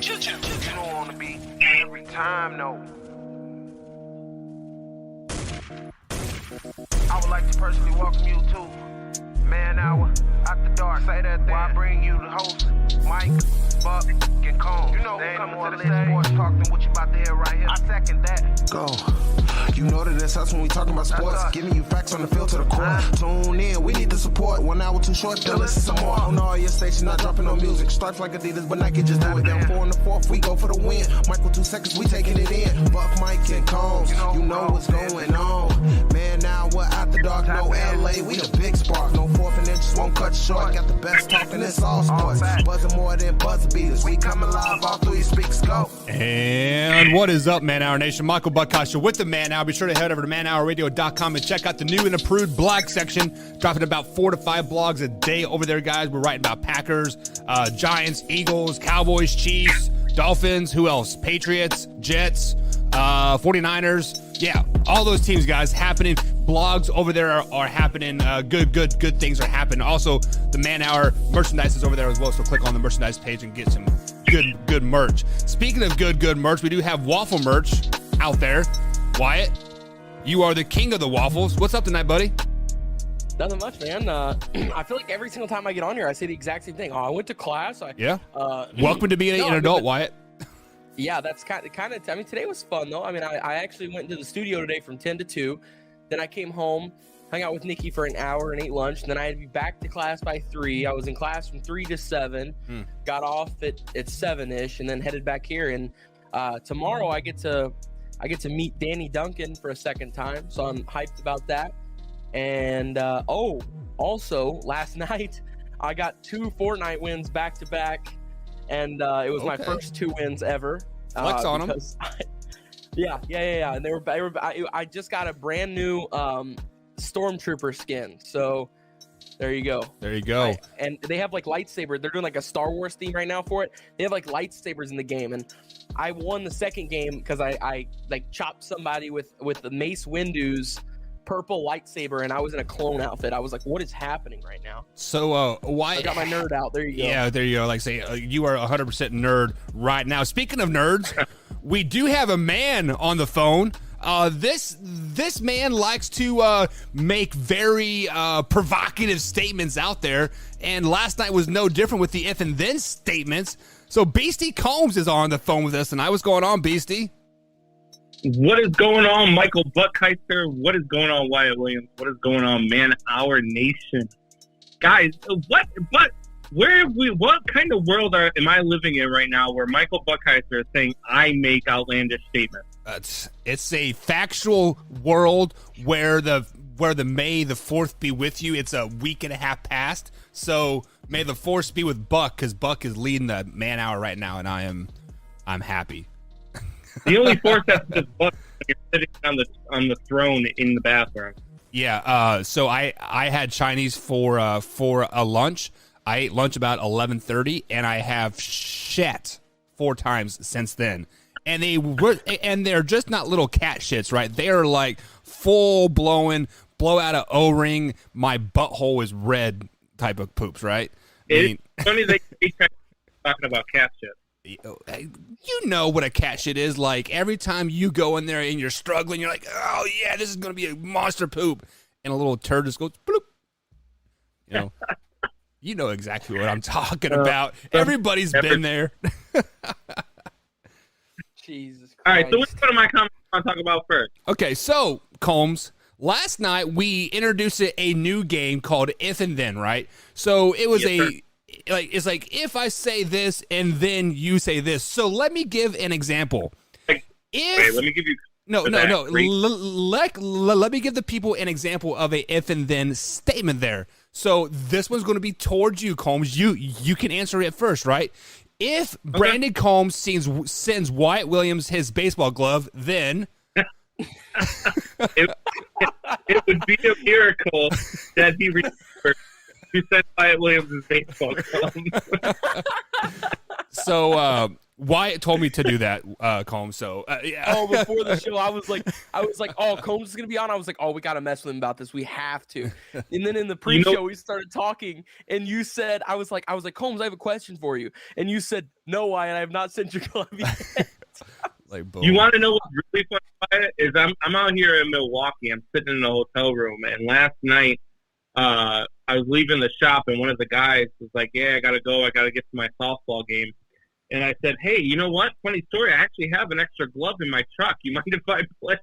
You don't want to be every time, no. I would like to personally welcome you to Man Hour After Dark. Say that then. While I bring you the host, Mike, Buck, and Cone. You know who's coming to the sports talk than what you about to hear right here. I second that. Go. You know that it's us when we talking about sports. Giving you facts on the field to the court. Tune in, we need the support. 1 hour too short, then listen some more. On all your stations, not dropping no music. Stripes like Adidas, but Nike just do it. Down 4 in the 4th, we go for the win. Michael 2 seconds, we taking it in. Buck, Mike, and Combs, you know what's going on. Man, now we're After Dark, no LA, we the big spark. No 4th and inches won't cut you short. Got the best talking, it's all sports. Buzzing more than buzzer beaters. We coming live all through your speaks, go. And what is up, Man Hour Nation? Michael Buckhouse with the Man Hour. Be sure to head over to manhourradio.com and check out the new and improved blog section. Dropping about 4 to 5 blogs a day over there, guys. We're writing about Packers, Giants, Eagles, Cowboys, Chiefs, Dolphins, who else? Patriots, Jets, 49ers. Yeah, all those teams, guys, happening. Blogs over there are happening. Good things are happening. Also, the Man Hour merchandise is over there as well, so click on the merchandise page and get some good merch. Speaking of good merch, we do have waffle merch out there. Wyatt, you are the king of the waffles. What's up tonight, buddy? Nothing much, man. I feel like every single time I get on here, I say the exact same thing. Oh, I went to class. Welcome to being an adult, Wyatt. Yeah, that's kind of. I mean, today was fun though. I mean, I actually went into the studio today from 10 to 2. Then I came home, hung out with Nikki for an hour and ate lunch. And then I had to be back to class by 3. I was in class from 3 to 7. Got off at 7ish, and then headed back here. And tomorrow I get to meet Danny Duncan for a second time, so I'm hyped about that. And also last night I got 2 Fortnite wins back to back, and it was my first 2 wins ever. Flex on them. Yeah. And they were. I just got a brand new Stormtrooper skin, so there you go. And they have like lightsaber. They're doing like a Star Wars theme right now for it. They have like lightsabers in the game, and I won the second game because I like chopped somebody with the Mace Windu's purple lightsaber, and I was in a clone outfit. I was like, what is happening right now? So why? I got my nerd out. There you go. Yeah, there you go. Like say, you are 100% nerd right now. Speaking of nerds, we do have a man on the phone. This man likes to make very provocative statements out there, and last night was no different with the if and then statements. So Beastie Combs is on the phone with us, and what's going on, Beastie? What is going on, Michael Buckheister? What is going on, Wyatt Williams? What is going on, Man Hour Nation? Guys, what kind of world am I living in right now where Michael Buckheister is saying I make outlandish statements? It's a factual world where the May the 4th be with you. It's a week and a half past, so may the 4th be with Buck, because Buck is leading the Man Hour right now, and I'm happy. The only force that's just Buck when you're sitting on the throne in the bathroom. Yeah. So I had Chinese for a lunch. I ate lunch about 11:30, and I have shat 4 times since then. And they're just not little cat shits, right? They are like full blow out of O-ring. My butthole is red type of poops, right? It's funny they talking about cat shit. You know what a cat shit is like. Every time you go in there and you're struggling, you're like, oh yeah, this is gonna be a monster poop, and a little turd just goes bloop. You know exactly what I'm talking about. Everybody's been there. Jesus Christ. All right, so which one of my comments I want to talk about first? Okay, so Combs, last night we introduced a new game called If and Then, right? So it was it's like if I say this and then you say this. So let me give an example. Wait, let me give you. No. Let me give the people an example of a if and then statement there. So this one's going to be towards you, Combs. You can answer it first, right? If Brandon Combs sends Wyatt Williams his baseball glove, then it would be a miracle that he remembered to send Wyatt Williams his baseball glove. So Wyatt told me to do that, Combs. So yeah. Oh, before the show, I was like, oh, Combs is gonna be on. I was like, oh, we gotta mess with him about this. We have to. And then in the pre-show, we started talking, and you said, I was like, Combs, I have a question for you, and you said, no, Wyatt, I have not sent your glove yet. Like, boom. You want to know what's really funny about it? Is I'm out here in Milwaukee. I'm sitting in the hotel room, and last night I was leaving the shop, and one of the guys was like, yeah, I gotta go. I gotta get to my softball game. And I said, hey, you know what? Funny story. I actually have an extra glove in my truck. You mind if I play?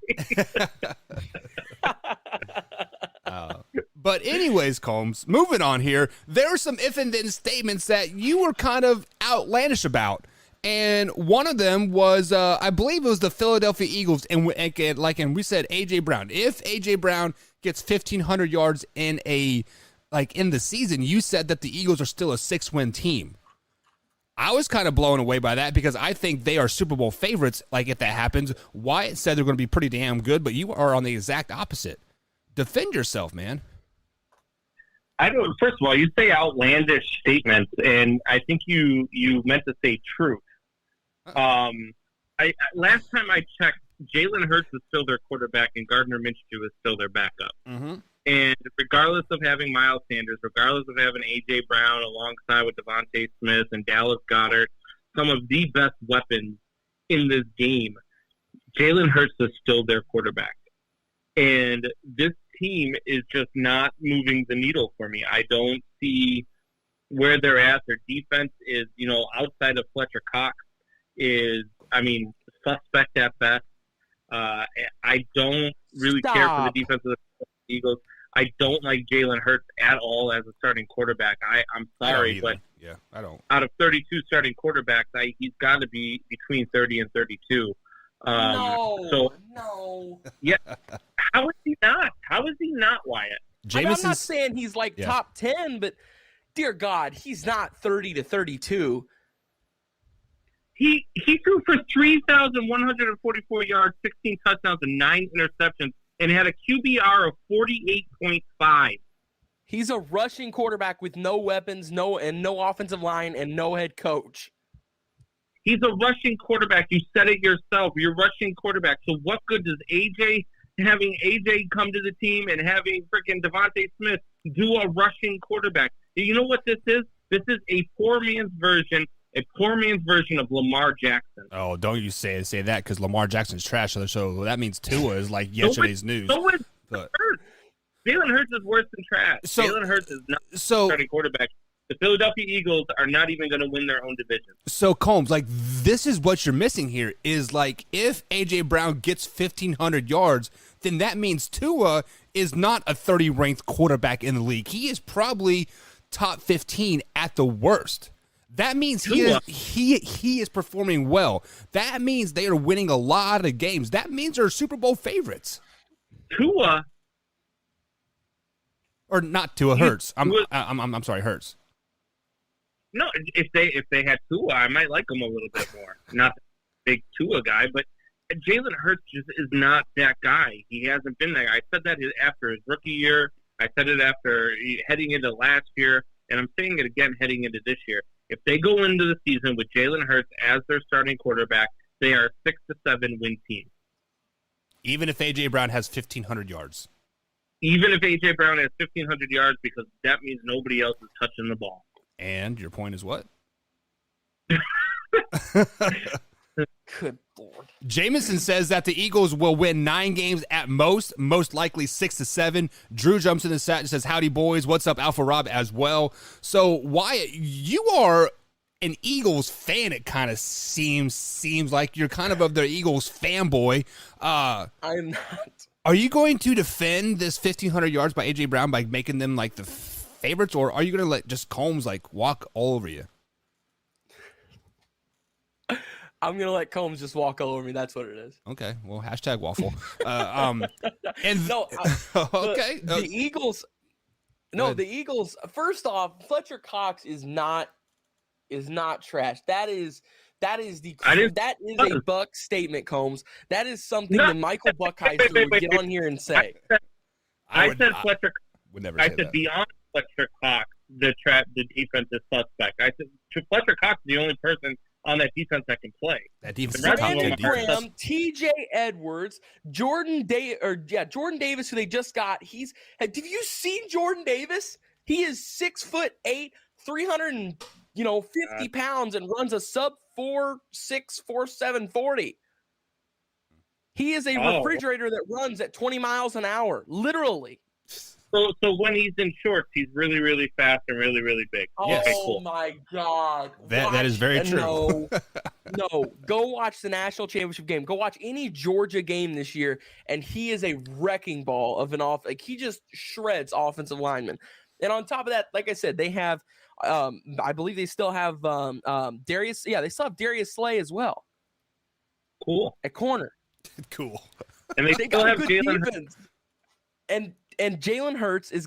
But anyways, Combs, moving on here, there are some if and then statements that you were kind of outlandish about. And one of them was, I believe it was the Philadelphia Eagles. And we said A.J. Brown. If A.J. Brown gets 1,500 yards in the season, you said that the Eagles are still a 6-win team. I was kind of blown away by that because I think they are Super Bowl favorites. Like, if that happens, Wyatt said they're going to be pretty damn good, but you are on the exact opposite. Defend yourself, man. I don't. First of all, you say outlandish statements, and I think you meant to say truth. Last time I checked, Jalen Hurts is still their quarterback, and Gardner Minshew is still their backup. Mm-hmm. And regardless of having Miles Sanders, regardless of having A.J. Brown alongside with Devontae Smith and Dallas Goedert, some of the best weapons in this game, Jalen Hurts is still their quarterback. And this team is just not moving the needle for me. I don't see where they're at. Their defense is, outside of Fletcher Cox, suspect at best. I don't really care for the defense of the Eagles. I don't like Jalen Hurts at all as a starting quarterback. I'm sorry, but I don't. Out of 32 starting quarterbacks, he's got to be between 30 and 32. No. Yeah. How is he not? How is he not, Wyatt? I'm not saying he's top 10, but dear God, he's not 30 to 32. He threw for 3,144 yards, 16 touchdowns, and 9 interceptions, and had a QBR of 48.5. He's a rushing quarterback with no weapons, no offensive line, and no head coach. He's a rushing quarterback. You said it yourself. You're a rushing quarterback. So what good does having AJ come to the team and having freaking Devontae Smith do a rushing quarterback? You know what this is? This is a poor man's version of Lamar Jackson. Oh, don't you say that, because Lamar Jackson's trash. So that means Tua is like yesterday's news. So is Hurts. Jalen Hurts is worse than trash. Jalen Hurts is not a starting quarterback. The Philadelphia Eagles are not even going to win their own division. So, Combs, this is what you're missing here is, if A.J. Brown gets 1,500 yards, then that means Tua is not a 30-ranked quarterback in the league. He is probably top 15 at the worst. That means he is performing well. That means they are winning a lot of games. That means they're Super Bowl favorites. Tua, or not Tua, Hurts. I'm sorry, Hurts. No, if they had Tua, I might like him a little bit more. Not the big Tua guy, but Jalen Hurts just is not that guy. He hasn't been there. I said that after his rookie year. I said it after heading into last year, and I'm saying it again heading into this year. If they go into the season with Jalen Hurts as their starting quarterback, they are a 6-7 win team. Even if A.J. Brown has 1,500 yards. Even if A.J. Brown has 1,500 yards, because that means nobody else is touching the ball. And your point is what? Good Lord. Jameson says that the Eagles will win 9 games at most likely 6-7. Drew jumps in the set and says, howdy, boys. What's up, Alpha Rob, as well. So, Wyatt, you are an Eagles fan, it kind of seems like. You're kind of their Eagles fanboy. I'm not. Are you going to defend this 1,500 yards by A.J. Brown by making them, the favorites, or are you going to let just Combs, walk all over you? I'm going to let Combs just walk all over me. That's what it is. Okay. Well, hashtag waffle. Okay. The Eagles. No, the Eagles. First off, Fletcher Cox is not trash. That is a Buck statement, Combs. That is something that Michael Buckheiser would get on here and say. I said Fletcher. Would never. I say said that. Beyond Fletcher Cox, the defense is suspect. I said Fletcher Cox is the only person on on that defense that can play. That defense is The a rest top of 10 them defense. are- Graham, T.J. Edwards, Jordan Davis, who they just got. Have you seen Jordan Davis? He is 6'8", 350 pounds, and runs a sub 4.6, 4.7 40. He is a Oh. refrigerator that runs at 20 miles an hour, literally. So when he's in shorts, he's really, really fast and really, really big. Yes. Okay, Oh cool. my God! That is very true. No, go watch the national championship game. Go watch any Georgia game this year, and he is a wrecking ball of an off. Like, he just shreds offensive linemen. And on top of that, like I said, they have, I believe they still have Darius. Yeah, they still have Darius Slay as well Cool. at corner. Cool. And they They still got a have good Jalen Hurts. defense. And Jalen Hurts is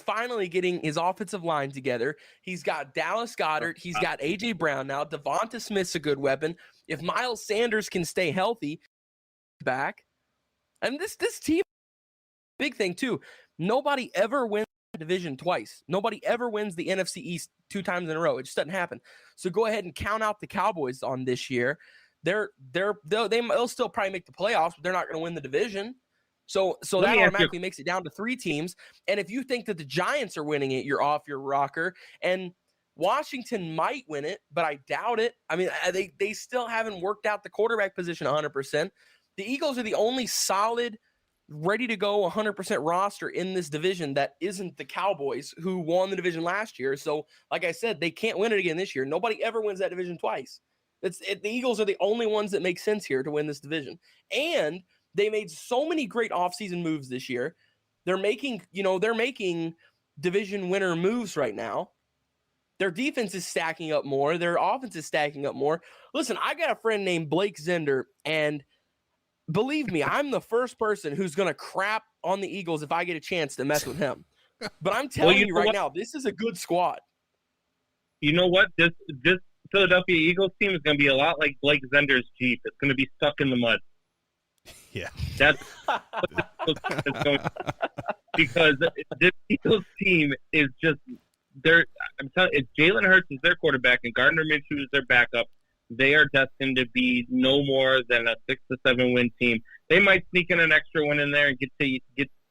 finally getting his offensive line together. He's got Dallas Goedert. He's got A.J. Brown now. Devonta Smith's a good weapon. If Miles Sanders can stay healthy, back. And this team, big thing too, nobody ever wins the division twice. Nobody ever wins the NFC East 2 times in a row. It just doesn't happen. So go ahead and count out the Cowboys on this year. They'll still probably make the playoffs, but they're not going to win the division. So Let that me ask you- automatically makes it down to 3 teams. And if you think that the Giants are winning it, you're off your rocker. And Washington might win it, but I doubt it. I mean, they still haven't worked out the quarterback position 100%. The Eagles are the only solid, ready to go 100% roster in this division that isn't the Cowboys, who won the division last year. So, like I said, they can't win it again this year. Nobody ever wins that division twice. The Eagles are the only ones that make sense here to win this division. And they made so many great offseason moves this year. They're making division winner moves right now. Their defense is stacking up more. Their offense is stacking up more. Listen, I got a friend named Blake Zender, and believe me, I'm the first person who's going to crap on the Eagles if I get a chance to mess with him. But I'm telling you you know right what? now, this is a good squad. You know what? This Philadelphia Eagles team is going to be a lot like Blake Zender's Jeep. It's going to be stuck in the mud. Yeah. That's going, because this Eagles team is just I'm telling you, Jalen Hurts is their quarterback and Gardner Minshew is their backup. They are destined to be no more than a 6 to 7 win team. They might sneak in an extra win in there and get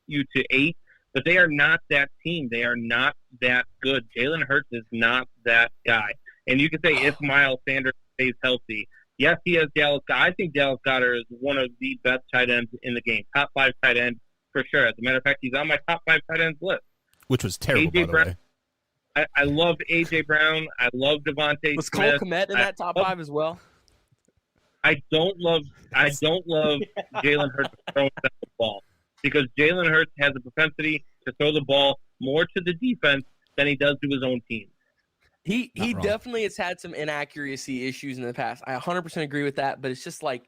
you to 8, but they are not that team. They are not that good. Jalen Hurts is not that guy. And you can say if Miles Sanders stays healthy, yes, he has Dallas. I think Dallas Goedert is one of the best tight ends in the game. Top 5 tight end for sure. As a matter of fact, he's on my top 5 tight ends list. Which was terrible, A.J. by the Brown. way. I love A.J. Brown. I love Devontae Was Cole Smith. Kmet in that top 5 as well? I don't love Jalen Hurts throwing the ball because Jalen Hurts has a propensity to throw the ball more to the defense than he does to his own team. He Not wrong. definitely has had some inaccuracy issues in the past. I 100% agree with that, but it's just like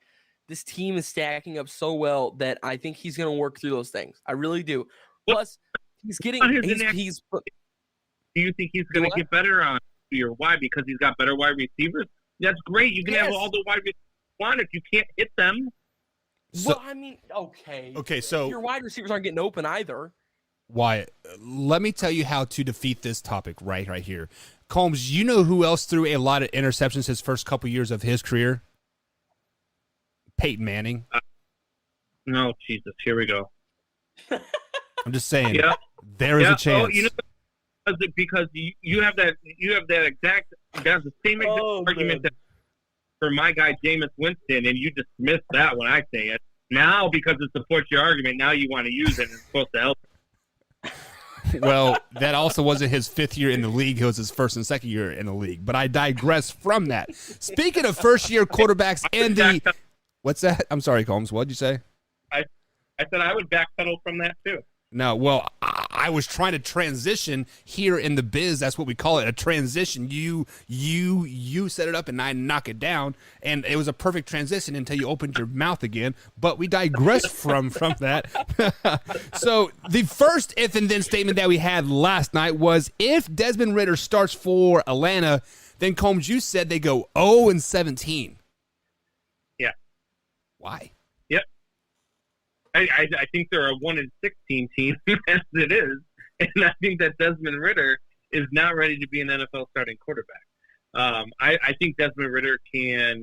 this team is stacking up so well that I think he's going to work through those things. I really do. Plus, he's getting Not his he's Do you think he's going to What? get better on your why because he's got better wide receivers? That's great. You can have Yes. all the wide receivers you want if you can't hit them. well, I mean, okay. Okay, so Your wide receivers aren't getting open either. Wyatt, let me tell you how to defeat this topic right here. Combs, you know who else threw a lot of interceptions his first couple years of his career? Peyton Manning. No, Jesus, here we go. I'm just saying, Yeah, there is yeah. a chance. Oh, you know, because you have that exact that's the same exact Oh, argument man. that for my guy Jameis Winston, and you dismiss that when I say it. Now, because it supports your argument, now you want to use it and it's supposed to help. Well, that also wasn't his 5th year in the league. It was his 1st and 2nd year in the league. But I digress from that. Speaking of first-year quarterbacks and the – what's that? I'm sorry, Combs. What'd you say? I said I would backpedal from that too. No, well, I was trying to transition here in the biz. That's what we call it, a transition. You set it up and I knock it down, and it was a perfect transition until you opened your mouth again. But we digress from that. So the first if and then statement that we had last night was if Desmond Ridder starts for Atlanta, then Combs, you said they go 0-17. Yeah. Why? I think they're a 1-16 team as it is, and I think that Desmond Ridder is not ready to be an NFL starting quarterback. I think Desmond Ridder can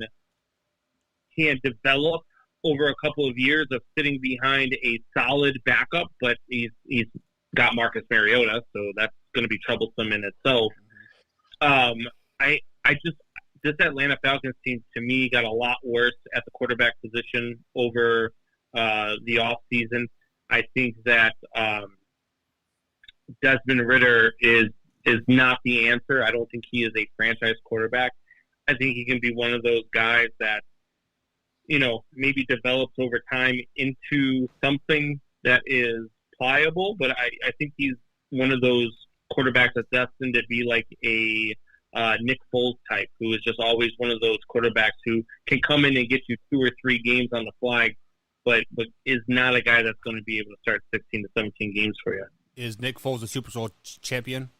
develop over a couple of years of sitting behind a solid backup, but he's got Marcus Mariota, so that's going to be troublesome in itself. This Atlanta Falcons team, to me, got a lot worse at the quarterback position over the offseason. I think that Desmond Ridder is not the answer. I don't think he is a franchise quarterback. I think he can be one of those guys that, maybe develops over time into something that is pliable, but I think he's one of those quarterbacks that's destined to be like a Nick Foles type, who is just always one of those quarterbacks who can come in and get you 2 or 3 games on the fly, but is not a guy that's going to be able to start 16 to 17 games for you. Is Nick Foles a Super Bowl champion?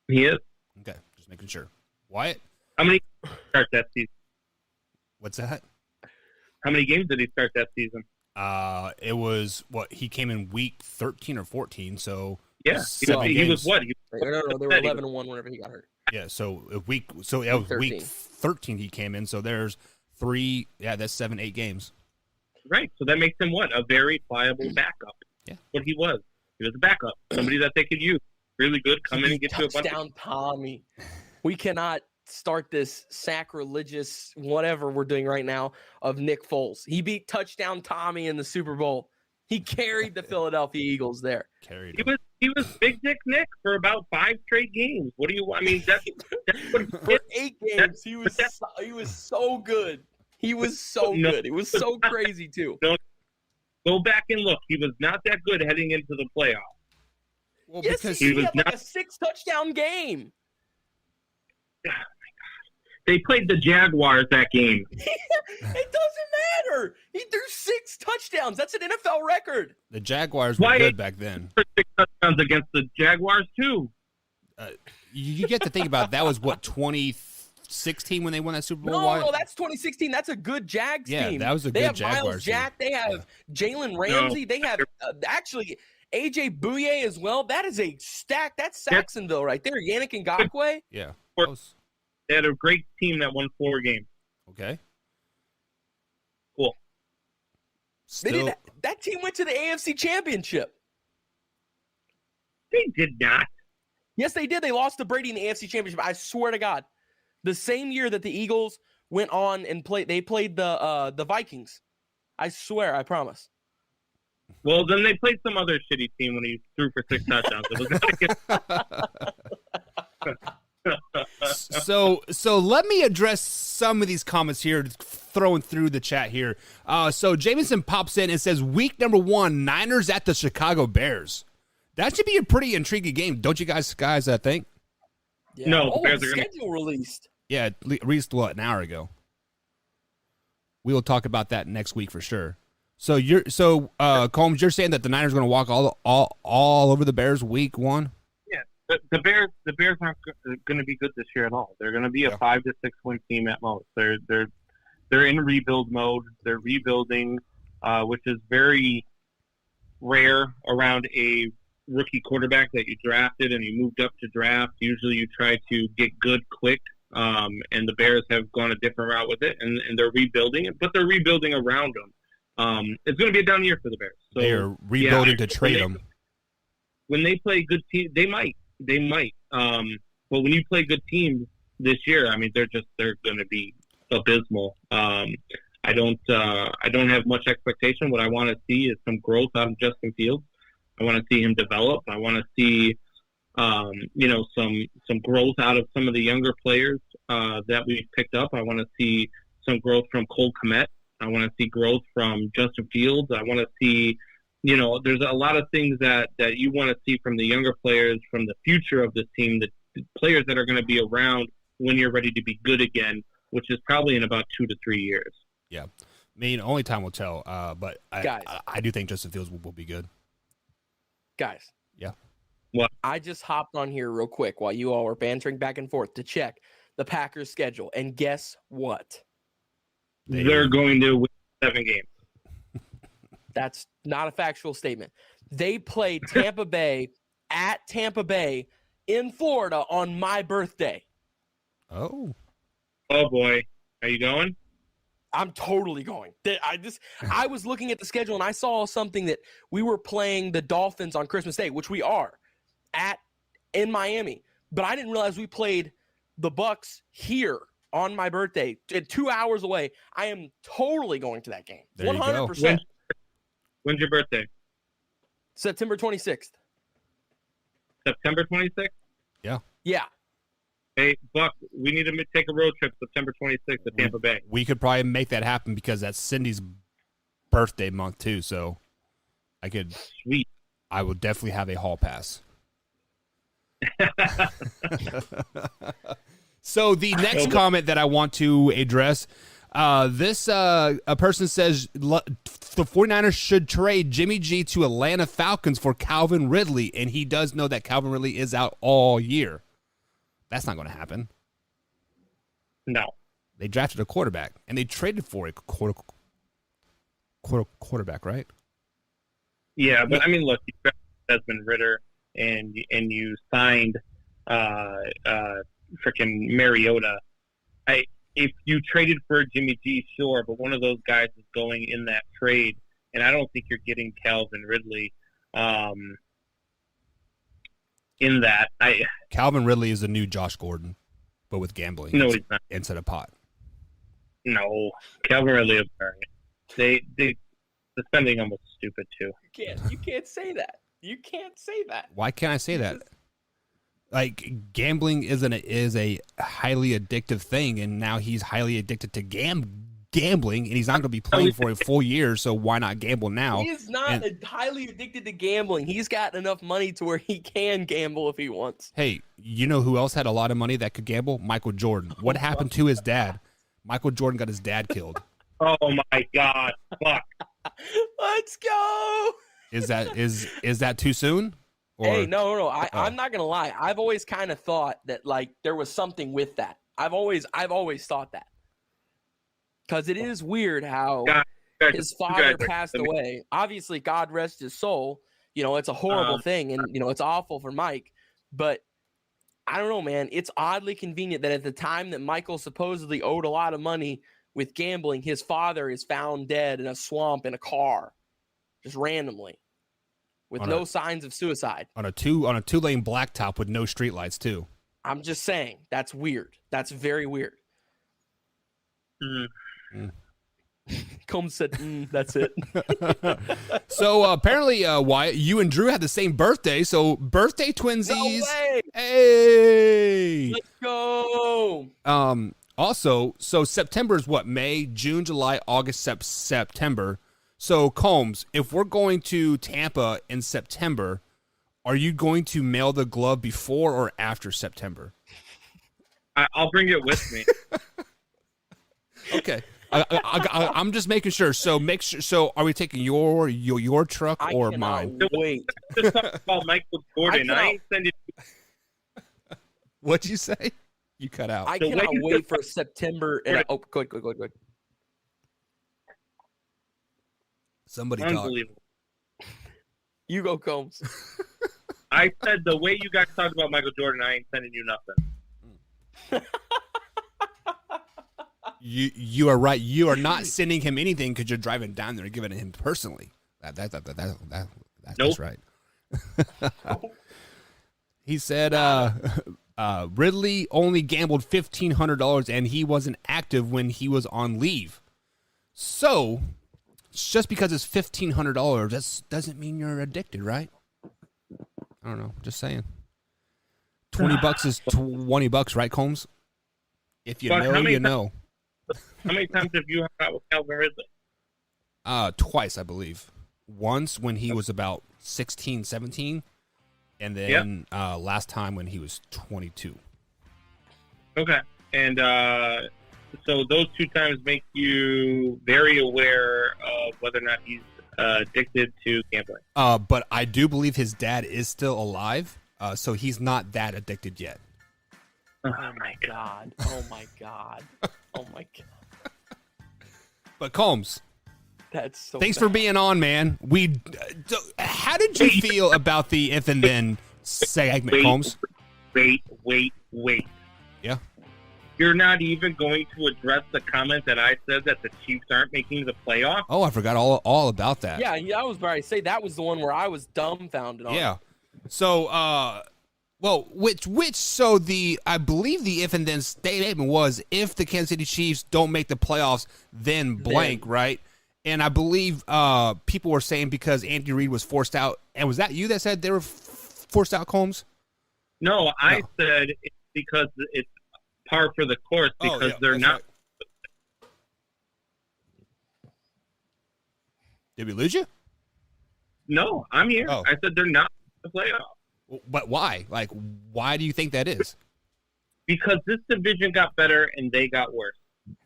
He is. Okay, just making sure. Wyatt? How many start that season? What's that? How many games did he start that season? It was he came in week 13 or 14, so yeah, he was what? No, they were 11-1 whenever he got hurt. Yeah, so week 13 he came in, so there's 3, that's 7-8 games. Right, so that makes him what? A very pliable backup. Yeah. What he was. He was a backup, somebody that they could use. Really good, come in and get you a bunch touchdown, Tommy. We cannot start this sacrilegious whatever we're doing right now of Nick Foles. He beat touchdown Tommy in the Super Bowl. He carried the Philadelphia Eagles there. He was Big Dick Nick for about 5 straight games. What do you? I mean, that's what for 8 games. He was so good. He was so good. It was so crazy too. Go back and look. He was not that good heading into the playoffs. Well, yes, because he had like a 6-touchdown game. Oh my God. They played the Jaguars that game. It doesn't matter. He threw 6 touchdowns. That's an NFL record. The Jaguars were good back then. 6 touchdowns against the Jaguars too. You get to think about it. That was what 2016 when they won that Super Bowl. No, that's 2016. That's a good Jags team. Yeah, that was a good Jaguars team. They have Miles Jack. They have Jalen Ramsey. They have actually AJ Bouye as well. That is a stack. That's Saxonville right there. Yannick Ngakoue. Yeah. They had a great team that won 4 games. Okay. Cool. That team went to the AFC Championship. They did not. Yes, they did. They lost to Brady in the AFC Championship. I swear to God. The same year that the Eagles went on and played the Vikings. I swear, I promise. Well, then they played some other shitty team when he threw for 6 touchdowns. It was not So let me address some of these comments here, throwing through the chat here. So Jameson pops in and says, week number 1, Niners at the Chicago Bears. That should be a pretty intriguing game, don't you guys think? Yeah. No, the Bears are schedule released. Yeah, released an hour ago. We will talk about that next week for sure. So Combs, you're saying that the Niners are going to walk all over the Bears week 1? The Bears aren't going to be good this year at all. They're going to be a 5 to 6 win team at most. They're in rebuild mode. They're rebuilding, which is very rare around a rookie quarterback that you drafted and you moved up to draft. Usually you try to get good quick, and the Bears have gone a different route with it, and they're rebuilding it, but they're rebuilding around them. It's going to be a down year for the Bears. So, they are rebuilding to trade them. When they play good teams, they might. But when you play good teams this year, I mean, they're going to be abysmal. I don't have much expectation. What I want to see is some growth out of Justin Fields. I want to see him develop. I want to see, some growth out of some of the younger players that we've picked up. I want to see some growth from Cole Kmet. I want to see growth from Justin Fields. I want to see. There's a lot of things that you want to see from the younger players, from the future of this team, the players that are going to be around when you're ready to be good again, which is probably in about 2 to 3 years. Yeah. I mean, only time will tell, but I do think Justin Fields will be good. Guys. Yeah. What? I just hopped on here real quick while you all were bantering back and forth to check the Packers' schedule, and guess what? They're going to win 7 games. That's not a factual statement. They played Tampa Bay at Tampa Bay in Florida on my birthday. Oh. Oh boy, are you going? I'm totally going. I was looking at the schedule and I saw something that we were playing the Dolphins on Christmas Day, which we are in Miami. But I didn't realize we played the Bucks here on my birthday, 2 hours away. I am totally going to that game. There you go. 100%. When's your birthday? September 26th. September 26th? Yeah. Hey, Buck, we need to take a road trip September 26th to Tampa Bay. We could probably make that happen because that's Cindy's birthday month too. So Sweet. I would definitely have a hall pass. So the next comment that I want to address, a person says the 49ers should trade Jimmy G to Atlanta Falcons for Calvin Ridley, and he does know that Calvin Ridley is out all year. That's not going to happen. No. They drafted a quarterback, and they traded for a quarterback, right? Yeah, but I mean, look, you drafted Desmond Ridder, and you signed freaking Mariota. If you traded for Jimmy G, sure, but one of those guys is going in that trade, and I don't think you're getting Calvin Ridley. In that, Calvin Ridley is the new Josh Gordon, but with gambling. No, he's not. Instead of pot. No, Calvin Ridley is all right. The spending him was stupid too. You can't say that. You can't say that. Why can't I say that? Like, gambling is a highly addictive thing, and now he's highly addicted to gambling, and he's not going to be playing for a full year, so why not gamble now? He is not highly addicted to gambling. He's got enough money to where he can gamble if he wants. Hey, you know who else had a lot of money that could gamble? Michael Jordan. What happened to his dad? Michael Jordan got his dad killed. Oh my God! Fuck. Let's go. Is that too soon? Or, Hey, no. I'm not gonna lie. I've always kind of thought that like there was something with that. I've always thought that because it is weird how his father passed away. Obviously, God rest his soul. You know, it's a horrible thing, and you know it's awful for Mike. But I don't know, man. It's oddly convenient that at the time that Michael supposedly owed a lot of money with gambling, his father is found dead in a swamp in a car, just randomly. With no signs of suicide. On a two-lane blacktop with no streetlights, too. I'm just saying. That's weird. That's very weird. Combs said, that's it. So, apparently, Wyatt, you and Drew had the same birthday, so birthday twinsies. No way! Hey! Let's go! Also, so September is what? May, June, July, August, September. So, Combs, if we're going to Tampa in September, are you going to mail the glove before or after September? I'll bring it with me. Okay. I'm just making sure. So, make sure. So, are we taking your truck or mine? Wait. Just talk about Michael Jordan. I ain't sending. What'd you say? You cut out. I cannot wait for September. And go ahead. Somebody talk. Unbelievable. You go, Combs. I said the way you guys talked about Michael Jordan, I ain't sending you nothing. You are right. You are not sending him anything because you're driving down there and giving it to him personally. That's Nope. right. He said Ridley only gambled $1,500 and he wasn't active when he was on leave. So just because it's $1,500, that doesn't mean you're addicted, right? I don't know. Just saying. $20 is $20, right, Combs? If you know, you know. How many times have you hung out with Calvin Ridley? Twice, I believe. Once when he was about 16, 17, and then last time when he was 22. Okay. And so those two times make you very aware of whether or not he's addicted to gambling. But I do believe his dad is still alive, so he's not that addicted yet. Oh, my God. Oh, my God. Oh, my God. But Combs, that's so thanks bad. for being on, man. How did you feel about the if and then segment, Combs? Wait. Yeah. You're not even going to address the comment that I said that the Chiefs aren't making the playoffs? Oh, I forgot all about that. Yeah, I was about to say that was the one where I was dumbfounded on. Yeah. So, well, so I believe the if and then statement was if the Kansas City Chiefs don't make the playoffs, then blank, right? And I believe people were saying because Andy Reid was forced out. And was that you that said they were forced out, Combs? No, I said it's because it's par for the course because they're not. Right. Did we lose you? No, I'm here. Oh. I said they're not in the playoffs. But why? Like, why do you think that is? Because this division got better and they got worse.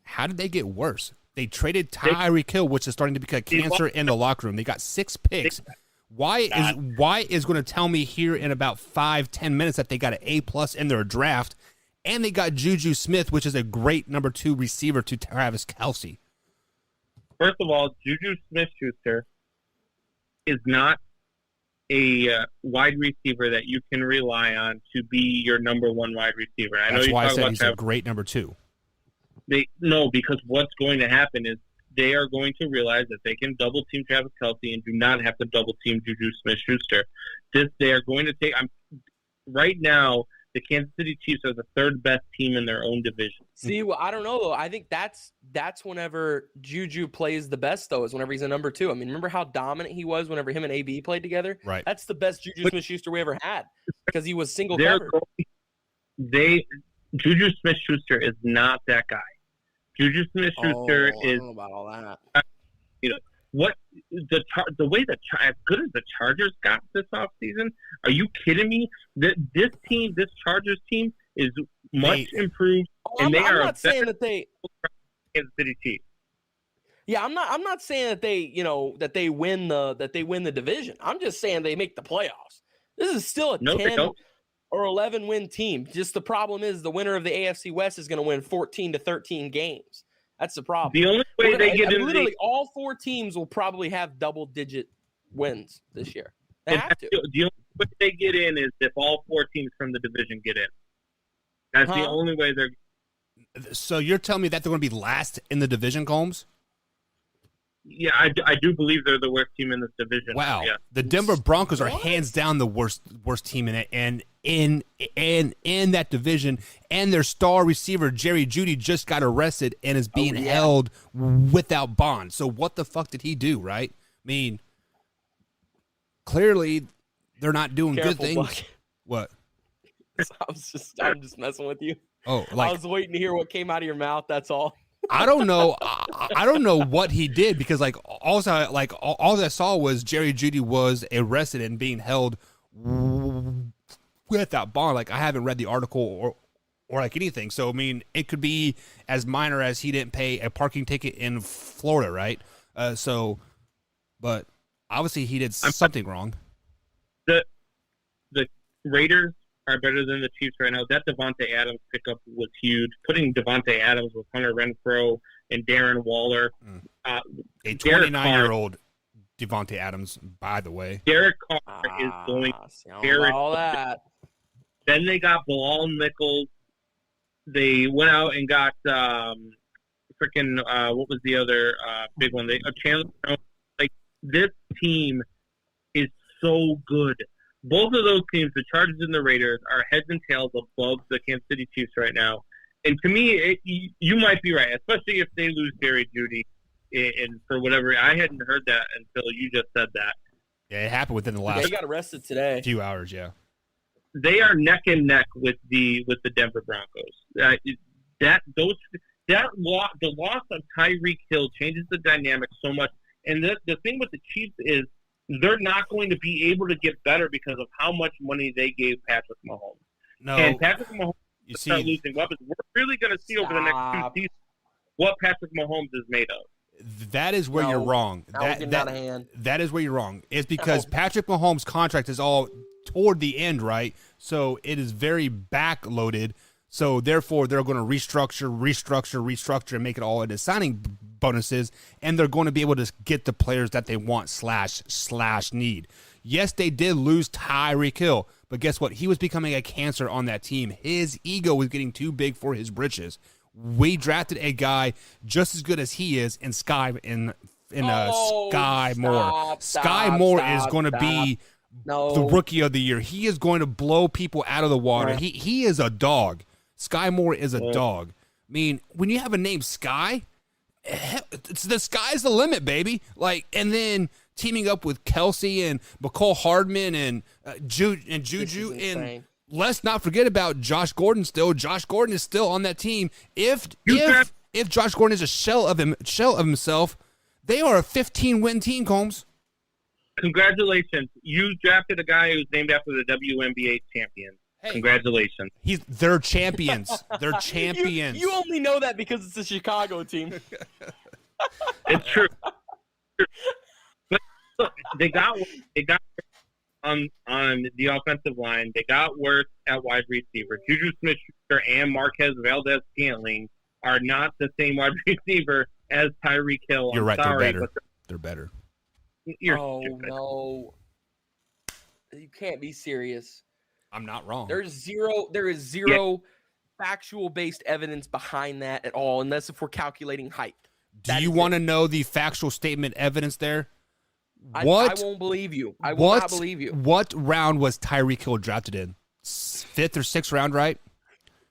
How did they get worse? They traded Tyreek Hill, which is starting to become a cancer in the locker room. They got 6 picks. Why is going to tell me here in about 5-10 minutes that they got an A+ in their draft, and they got Juju Smith, which is a great number 2 receiver to Travis Kelce. First of all, Juju Smith-Schuster is not a wide receiver that you can rely on to be your number 1 wide receiver. That's why I said he's a great number 2. No, because what's going to happen is they are going to realize that they can double team Travis Kelce and do not have to double team Juju Smith-Schuster. They are going to take. Right now, the Kansas City Chiefs are the 3rd best team in their own division. See, well, I don't know though. I think that's whenever Juju plays the best though, is whenever he's a number 2. I mean, remember how dominant he was whenever him and AB played together? Right. That's the best Juju Smith-Schuster we ever had because he was single They're covered. Juju Smith-Schuster is not that guy. Juju Smith-Schuster I is don't know about all that. What the way as good as the Chargers got this offseason. Are you kidding me? This Chargers team is much improved, and I'm not saying that they Kansas City Chiefs. Yeah, I'm not saying that they win the division. I'm just saying they make the playoffs. This is still a 10 or 11 win team. Just the problem is the winner of the AFC West is going to win 14 to 13 games. That's the problem. The only way they get in literally all 4 teams will probably have double-digit wins this year. They have to. The only way they get in is if all 4 teams from the division get in. That's the only way they're. So you're telling me that they're going to be last in the division, Combs? Yeah, I do believe they're the worst team in this division. Wow, yeah. The Denver Broncos are hands down the worst team in it, and in that division, and their star receiver Jerry Jeudy just got arrested and is being held without bond. So what the fuck did he do? Right? I mean, clearly they're not doing good things. Buck. What? I'm just messing with you. Oh, I was waiting to hear what came out of your mouth. That's all. I don't know. I don't know what he did because all I saw was Jerry Jeudy was arrested and being held without bond. Like I haven't read the article or like anything. So I mean, it could be as minor as he didn't pay a parking ticket in Florida, right? But obviously he did something wrong. The Raiders are better than the Chiefs right now. That Devontae Adams pickup was huge. Putting Devontae Adams with Hunter Renfrow and Darren Waller. A 29-year-old Devontae Adams, by the way. Derek Carr is going all that. Then they got Bilal Nichols. They went out and got what was the other big one? Chandler. Like this team is so good. Both of those teams, the Chargers and the Raiders, are heads and tails above the Kansas City Chiefs right now. And to me, you might be right, especially if they lose Jerry Jeudy. And for whatever, I hadn't heard that until you just said that. Yeah, it happened within the last. They got arrested today. Few hours, yeah. They are neck and neck with the Denver Broncos. The loss of Tyreek Hill changes the dynamic so much. And the thing with the Chiefs is, they're not going to be able to get better because of how much money they gave Patrick Mahomes. No, and Patrick Mahomes start losing weapons. We're really going to see over the next 2 seasons what Patrick Mahomes is made of. That is where you're wrong. That is where you're wrong. It's because Patrick Mahomes' contract is all toward the end, right? So it is very backloaded. So therefore, they're going to restructure, and make it all into signing bonuses, and they're going to be able to get the players that they want / need. Yes, they did lose Tyreek Hill, but guess what? He was becoming a cancer on that team. His ego was getting too big for his britches. We drafted a guy just as good as he is in Sky Moore. Sky Moore is going to be the rookie of the year. He is going to blow people out of the water. He is a dog. Sky Moore is a dog. I mean, when you have a name Sky, the sky's the limit, baby. Like, and then teaming up with Kelsey and McCole Hardman and Juju, and let's not forget about Josh Gordon. Josh Gordon is still on that team. If Josh Gordon is a shell of himself, they are a 15-win team, Combs. Congratulations. You drafted a guy who's named after the WNBA champion. Hey, congratulations. They're champions. They're champions. You only know that because it's a Chicago team. It's true. But look, they got on the offensive line. They got worse at wide receiver. Juju Smith-Schuster and Marquez Valdez-Scantling are not the same wide receiver as Tyreek Hill. You're right. Sorry, they're better. They're better. You're stupid. No. You can't be serious. I'm not wrong. There is zero factual-based evidence behind that at all, unless if we're calculating height. Do you want to know the factual statement evidence there? I won't believe you. I will not believe you. What round was Tyreek Hill drafted in? 5th or 6th round, right?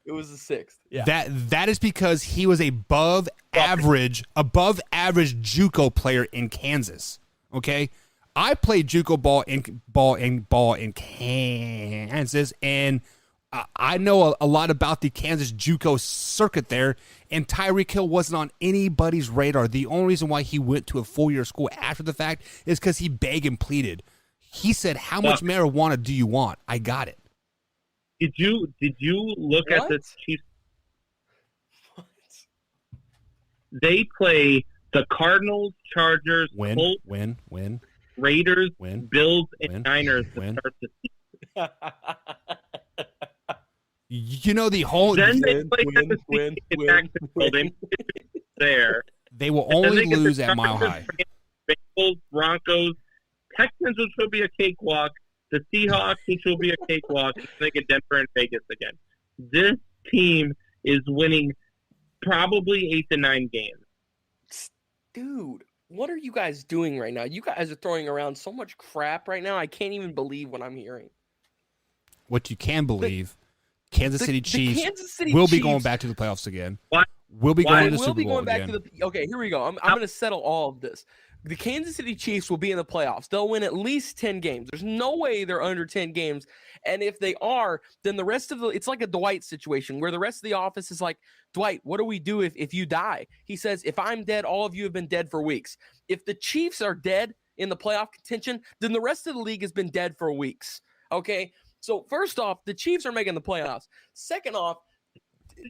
It was the 6th. Yeah. That is because he was above average JUCO player in Kansas. Okay, I played JUCO ball in Kansas, and I know a lot about the Kansas JUCO circuit there. And Tyreek Hill wasn't on anybody's radar. The only reason why he went to a 4-year school after the fact is because he begged and pleaded. He said, "How much marijuana do you want? I got it." Did you look at the Chiefs? What? They play the Cardinals, Chargers, Colts, Raiders, Bills, and Niners to start the season. You know the whole. Then they play there. They will only lose at Mile High. Bengals, Broncos, Texans, which will be a cakewalk. The Seahawks, which will be a cakewalk. They get Denver and Vegas again. This team is winning probably 8 to 9 games. Dude, what are you guys doing right now? You guys are throwing around so much crap right now. I can't even believe what I'm hearing. What you can believe, Kansas City Chiefs will be going back to the playoffs again. What? We'll be going to the Super Bowl again. Okay, here we go. I'm going to settle all of this. The Kansas City Chiefs will be in the playoffs. They'll win at least 10 games. There's no way they're under 10 games. And if they are, then the rest of it's like a Dwight situation where the rest of the office is like, Dwight, what do we do if you die? He says, if I'm dead, all of you have been dead for weeks. If the Chiefs are dead in the playoff contention, then the rest of the league has been dead for weeks. Okay? So first off, the Chiefs are making the playoffs. Second off,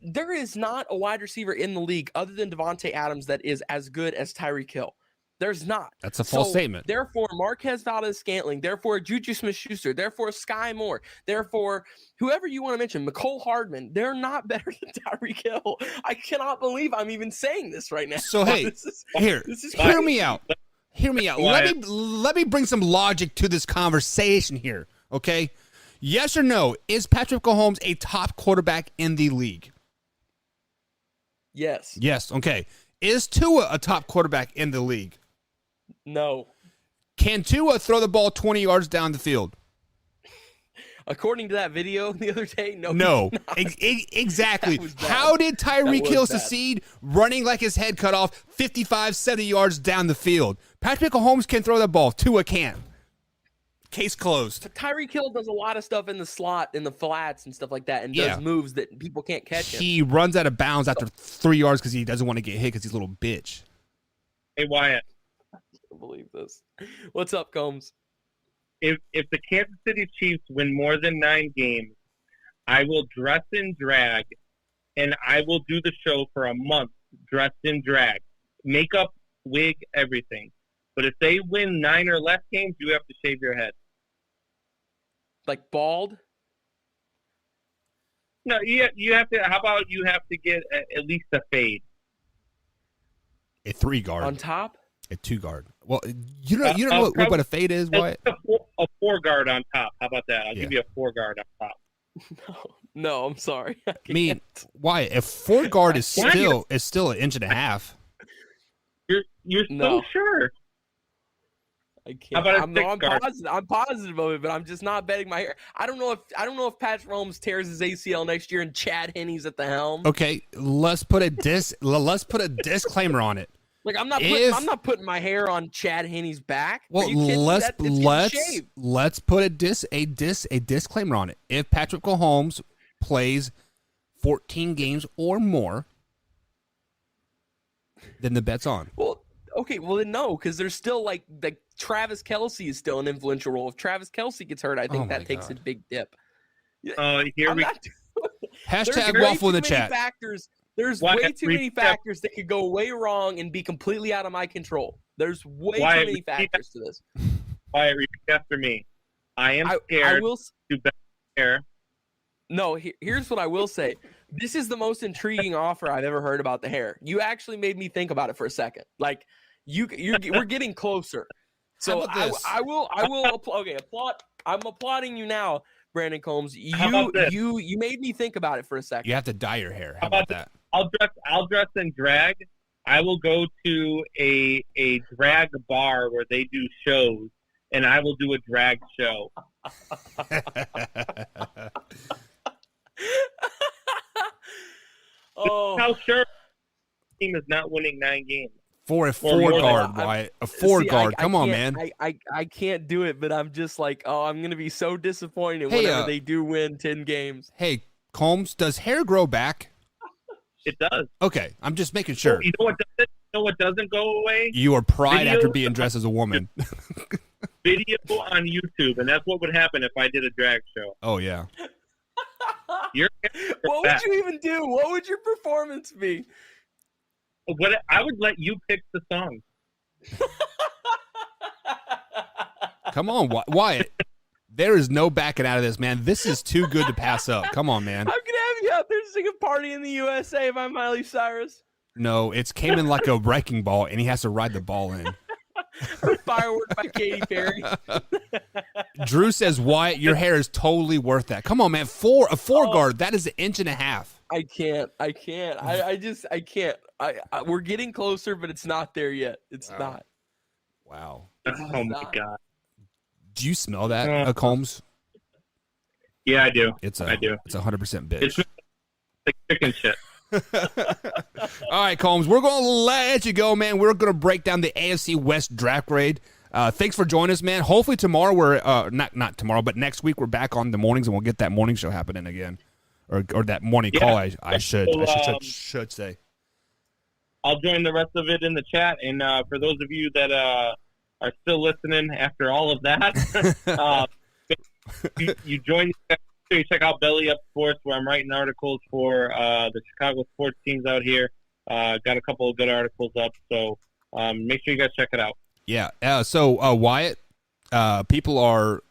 there is not a wide receiver in the league other than Devontae Adams that is as good as Tyreek Hill. There's not. That's a false statement. Therefore, Marquez Valdez-Scantling, therefore, Juju Smith-Schuster, therefore, Sky Moore, therefore, whoever you want to mention, McCole Hardman, they're not better than Tyreek Hill. I cannot believe I'm even saying this right now. So, hey, hear me out. Hear me out. Let me bring some logic to this conversation here, okay? Yes or no, is Patrick Mahomes a top quarterback in the league? Yes. Yes, okay. Is Tua a top quarterback in the league? No. Can Tua throw the ball 20 yards down the field? According to that video the other day, no. No, exactly. How did Tyreek Hill succeed running like his head cut off 55, 70 yards down the field? Patrick Mahomes can throw the ball. Tua can't. Case closed. But Tyreek Hill does a lot of stuff in the slot, in the flats and stuff like that, and does moves that people can't catch him. He runs out of bounds after 3 yards because he doesn't want to get hit because he's a little bitch. Hey, Wyatt. I can't believe this. What's up, Combs? If the Kansas City Chiefs win more than 9 games, I will dress in drag, and I will do the show for a month dressed in drag. Makeup, wig, everything. But if they win 9 or less games, you have to shave your head. Like bald? No, you have to. How about you have to get at least a fade? A 3-guard. On top? A 2 guard. Well, you don't know what a fade is, Wyatt? A 4 guard on top. How about that? I'll Yeah. give you a 4 guard on top. No, I'm sorry. I mean, Wyatt, a 4 guard is Why? still an inch and a half. You're so No. sure. I can't. How about a I'm 6 guard? positive. I'm positive of it, but I'm just not betting my hair. I don't know if Patrick Mahomes tears his ACL next year and Chad Henne's at the helm. Okay, let's put a disclaimer on it. Like I'm not putting my hair on Chad Henne's back. Are Well, you kidding me? let's It's getting shaved. put a disclaimer on it. If Patrick Mahomes plays 14 games or more, then the bet's on. Well, okay, well then no, because there's still like Travis Kelce is still an influential role. If Travis Kelce gets hurt, I think Oh my that takes a God. big dip. Here I'm we not- Hashtag There's waffle in way the too many chat. Factors. There's Why- way too many repeat- factors that could go way wrong and be completely out of my control. There's way Why- too many repeat that. factors to this. Wyatt, repeat after me. I am I scared will. to bet hair. No, here's what I will say. This is the most intriguing offer I've ever heard about the hair. You actually made me think about it for a second. Like we're getting closer. So How about this? I will applaud. I'm applauding you now, Brandon Combs. How about this? You made me think about it for a second. You have to dye your hair. How How about about that? I'll dress in drag. I will go to a drag bar where they do shows, and I will do a drag show. Oh, How sure the team is not winning 9 games. For a Or 4 more than guard, that. Wyatt. A 4 see, guard. I Come on, can't- man. I can't do it, but I'm just like, oh, I'm gonna be so disappointed Hey, whenever they do win 10 games. Hey, Combs, does hair grow back? It does. Okay, I'm just making sure. You know what doesn't? You know what doesn't go away? You are pride Video- after being dressed as a woman. Video on YouTube, and that's what would happen if I did a drag show. Oh yeah. Your What would you even do? What would your performance be? What I would let you pick the songs. Come on, Wyatt. There is no backing out of this, man. This is too good to pass up. Come on, man. I'm gonna have you out there singing "Party in the USA" by Miley Cyrus No, it's came in like a wrecking ball, and he has to ride the ball in. or "Firework" by Katy Perry. Drew says, Wyatt, your hair is totally worth that. Come on, man. A four guard, that is 1.5 inches. I can't. I can't. We're getting closer, but it's not there yet. It's Wow. not. Wow. Oh my god. Do you smell that, Combs? Yeah, I do. I do. It's 100% bitch. It's like chicken shit. All right, Combs, we're going to let you go, man. We're going to break down the AFC West draft grade. Thanks for joining us, man. Hopefully tomorrow we're not tomorrow, but next week we're back on the mornings and we'll get that morning show happening again, or that morning call. I should say. I'll join the rest of it in the chat, and for those of you that are still listening after all of that, you join. You check out Belly Up Sports, where I'm writing articles for the Chicago sports teams out here. Got a couple of good articles up, so make sure you guys check it out. Yeah. So Wyatt, people are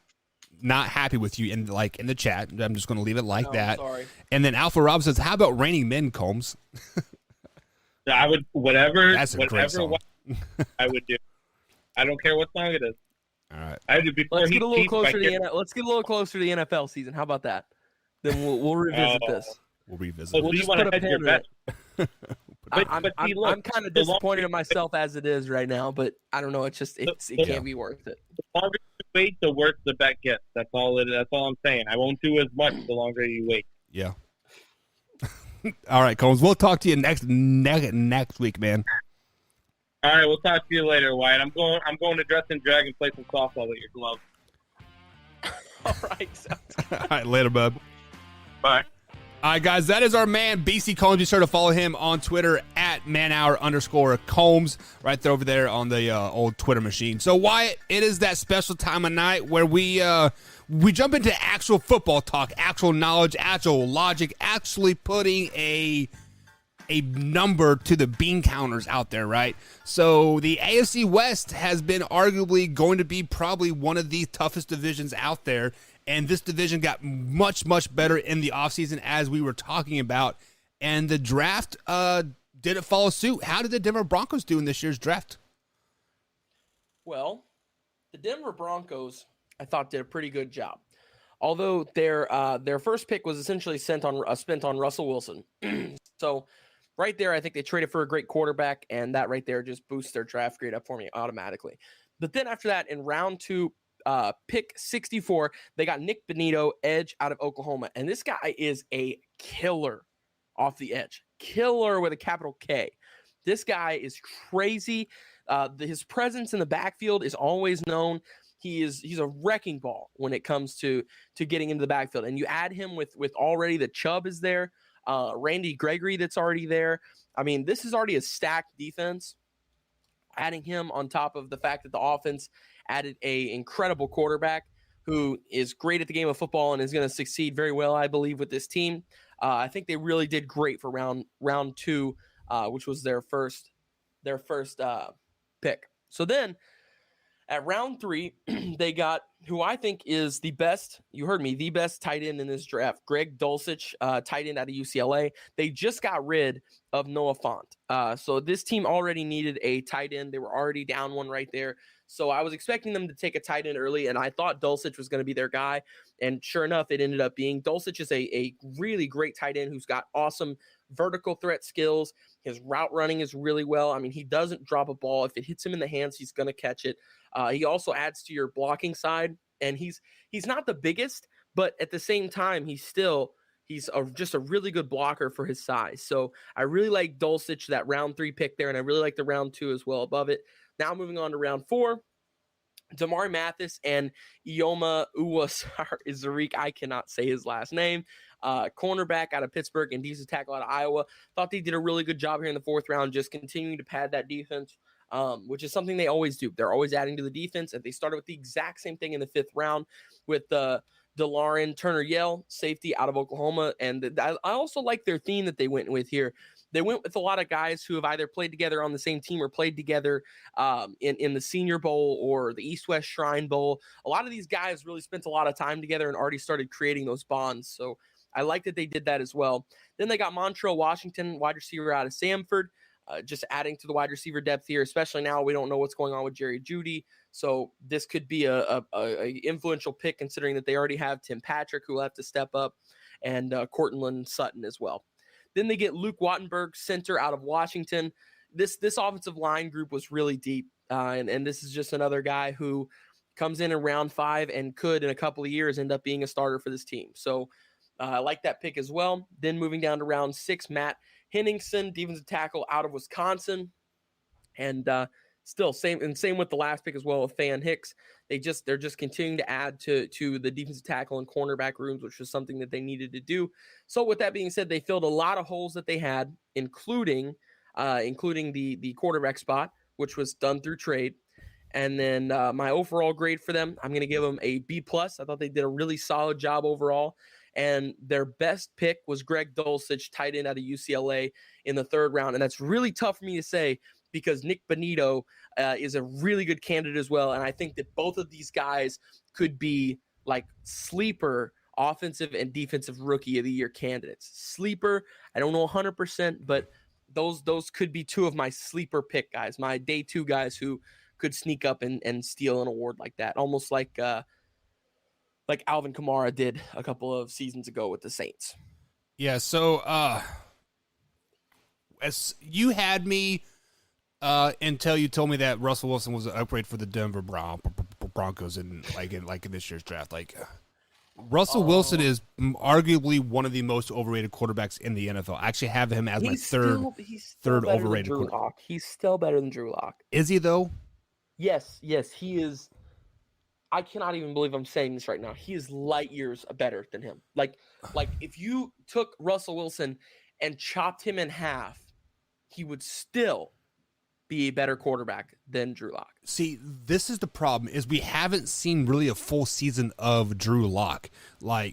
not happy with you in the chat. I'm just going to leave it like that. Sorry. And then Alpha Rob says, "How about Raining Men, Combs?" I would whatever. That's a great whatever song. I would do. I don't care what song it is. All right. I would do before Let's he get a little cheats closer by to let's get a little closer to the NFL season. How about that? Then we'll revisit this. We'll revisit. So We'll do you just want put to a hedge your pin in bet? it. See, look, I'm kind of the longer disappointed you in myself as it is right now, but I don't know. It's just it can't be worth it. The longer you wait, the worse the bet gets. That's all I'm saying. I won't do as much the longer you wait. Yeah. All right, Combs. We'll talk to you next week, man. All right, we'll talk to you later, Wyatt. I'm going to dress in drag and play some softball with your glove. All right. All right, later, bub. Bye. All right, guys, that is our man, BC Combs. Be sure to follow him on Twitter at manhour_Combs, right there over there on the old Twitter machine. So, Wyatt, it is that special time of night where we jump into actual football talk, actual knowledge, actual logic, actually putting a number to the bean counters out there, right? So the AFC West has been arguably going to be probably one of the toughest divisions out there, and this division got much, much better in the offseason as we were talking about, and the draft didn't follow suit. How did the Denver Broncos do in this year's draft? Well, the Denver Broncos, I thought, did a pretty good job. Although their first pick was essentially spent on Russell Wilson. So right there, I think they traded for a great quarterback, and that right there just boosts their draft grade up for me automatically. But then after that, in round 2, pick 64, they got Nick Bonitto, edge out of Oklahoma. And this guy is a killer off the edge. Killer with a capital K. This guy is crazy. His presence in the backfield is always known. He's a wrecking ball when it comes to getting into the backfield. And you add him with already the Chubb is there, Randy Gregory that's already there. I mean, this is already a stacked defense. Adding him on top of the fact that the offense added a incredible quarterback who is great at the game of football and is going to succeed very well, I believe, with this team. I think they really did great for round 2, which was their first pick. So then at round 3, they got who I think is the best, you heard me, the best tight end in this draft, Greg Dulcich, tight end out of UCLA. They just got rid of Noah Fant. So this team already needed a tight end. They were already down one right there. So I was expecting them to take a tight end early, and I thought Dulcich was going to be their guy. And sure enough, it ended up being Dulcich is a really great tight end who's got awesome vertical threat skills. His route running is really well. I mean, he doesn't drop a ball. If it hits him in the hands, he's going to catch it. He also adds to your blocking side, and he's not the biggest, but at the same time, he's just a really good blocker for his size. So I really like Dulcich, that round 3 pick there, and I really like the round 2 as well above it. Now moving on to round 4, Damari Mathis and Ioma Uwazurike, I cannot say his last name, cornerback out of Pittsburgh and defensive tackle out of Iowa. Thought they did a really good job here in the 4th round, just continuing to pad that defense, which is something they always do. They're always adding to the defense, and they started with the exact same thing in the 5th round with DeLauren Turner-Yell, safety out of Oklahoma. And I also like their theme that they went with here. They went with a lot of guys who have either played together on the same team or played together in the Senior Bowl or the East-West Shrine Bowl. A lot of these guys really spent a lot of time together and already started creating those bonds. So I like that they did that as well. Then they got Montrell Washington, wide receiver out of Samford, just adding to the wide receiver depth here, especially now we don't know what's going on with Jerry Jeudy. So this could be a influential pick considering that they already have Tim Patrick, who will have to step up, and Courtland Sutton as well. Then they get Luke Wattenberg, center out of Washington. This offensive line group was really deep, and this is just another guy who comes in round 5 and could, in a couple of years, end up being a starter for this team. So I like that pick as well. Then moving down to round 6, Matt Henningsen, defensive tackle out of Wisconsin. And still same with the last pick as well with Fan Hicks. They're just continuing to add to the defensive tackle and cornerback rooms, which was something that they needed to do. So with that being said, they filled a lot of holes that they had, including the quarterback spot, which was done through trade. And then my overall grade for them, I'm going to give them a B+. I thought they did a really solid job overall. And their best pick was Greg Dulcich, tight end out of UCLA in the 3rd round. And that's really tough for me to say because Nick Bonitto is a really good candidate as well. And I think that both of these guys could be like sleeper offensive and defensive rookie of the year candidates. Sleeper, I don't know 100%, but those could be 2 of my sleeper pick guys, my day 2 guys who could sneak up and steal an award like that, almost like Alvin Kamara did a couple of seasons ago with the Saints. Yeah, so as you had me until you told me that Russell Wilson was an upgrade for the Denver Broncos in this year's draft. Russell Wilson is arguably one of the most overrated quarterbacks in the NFL. I actually have him as my third overrated quarterback. He's still better than Drew Lock. Is he though? Yes, he is. I cannot even believe I'm saying this right now. He is light years better than him. Like if you took Russell Wilson and chopped him in half, he would still be a better quarterback than Drew Lock. See, this is the problem: is we haven't seen really a full season of Drew Lock. Let's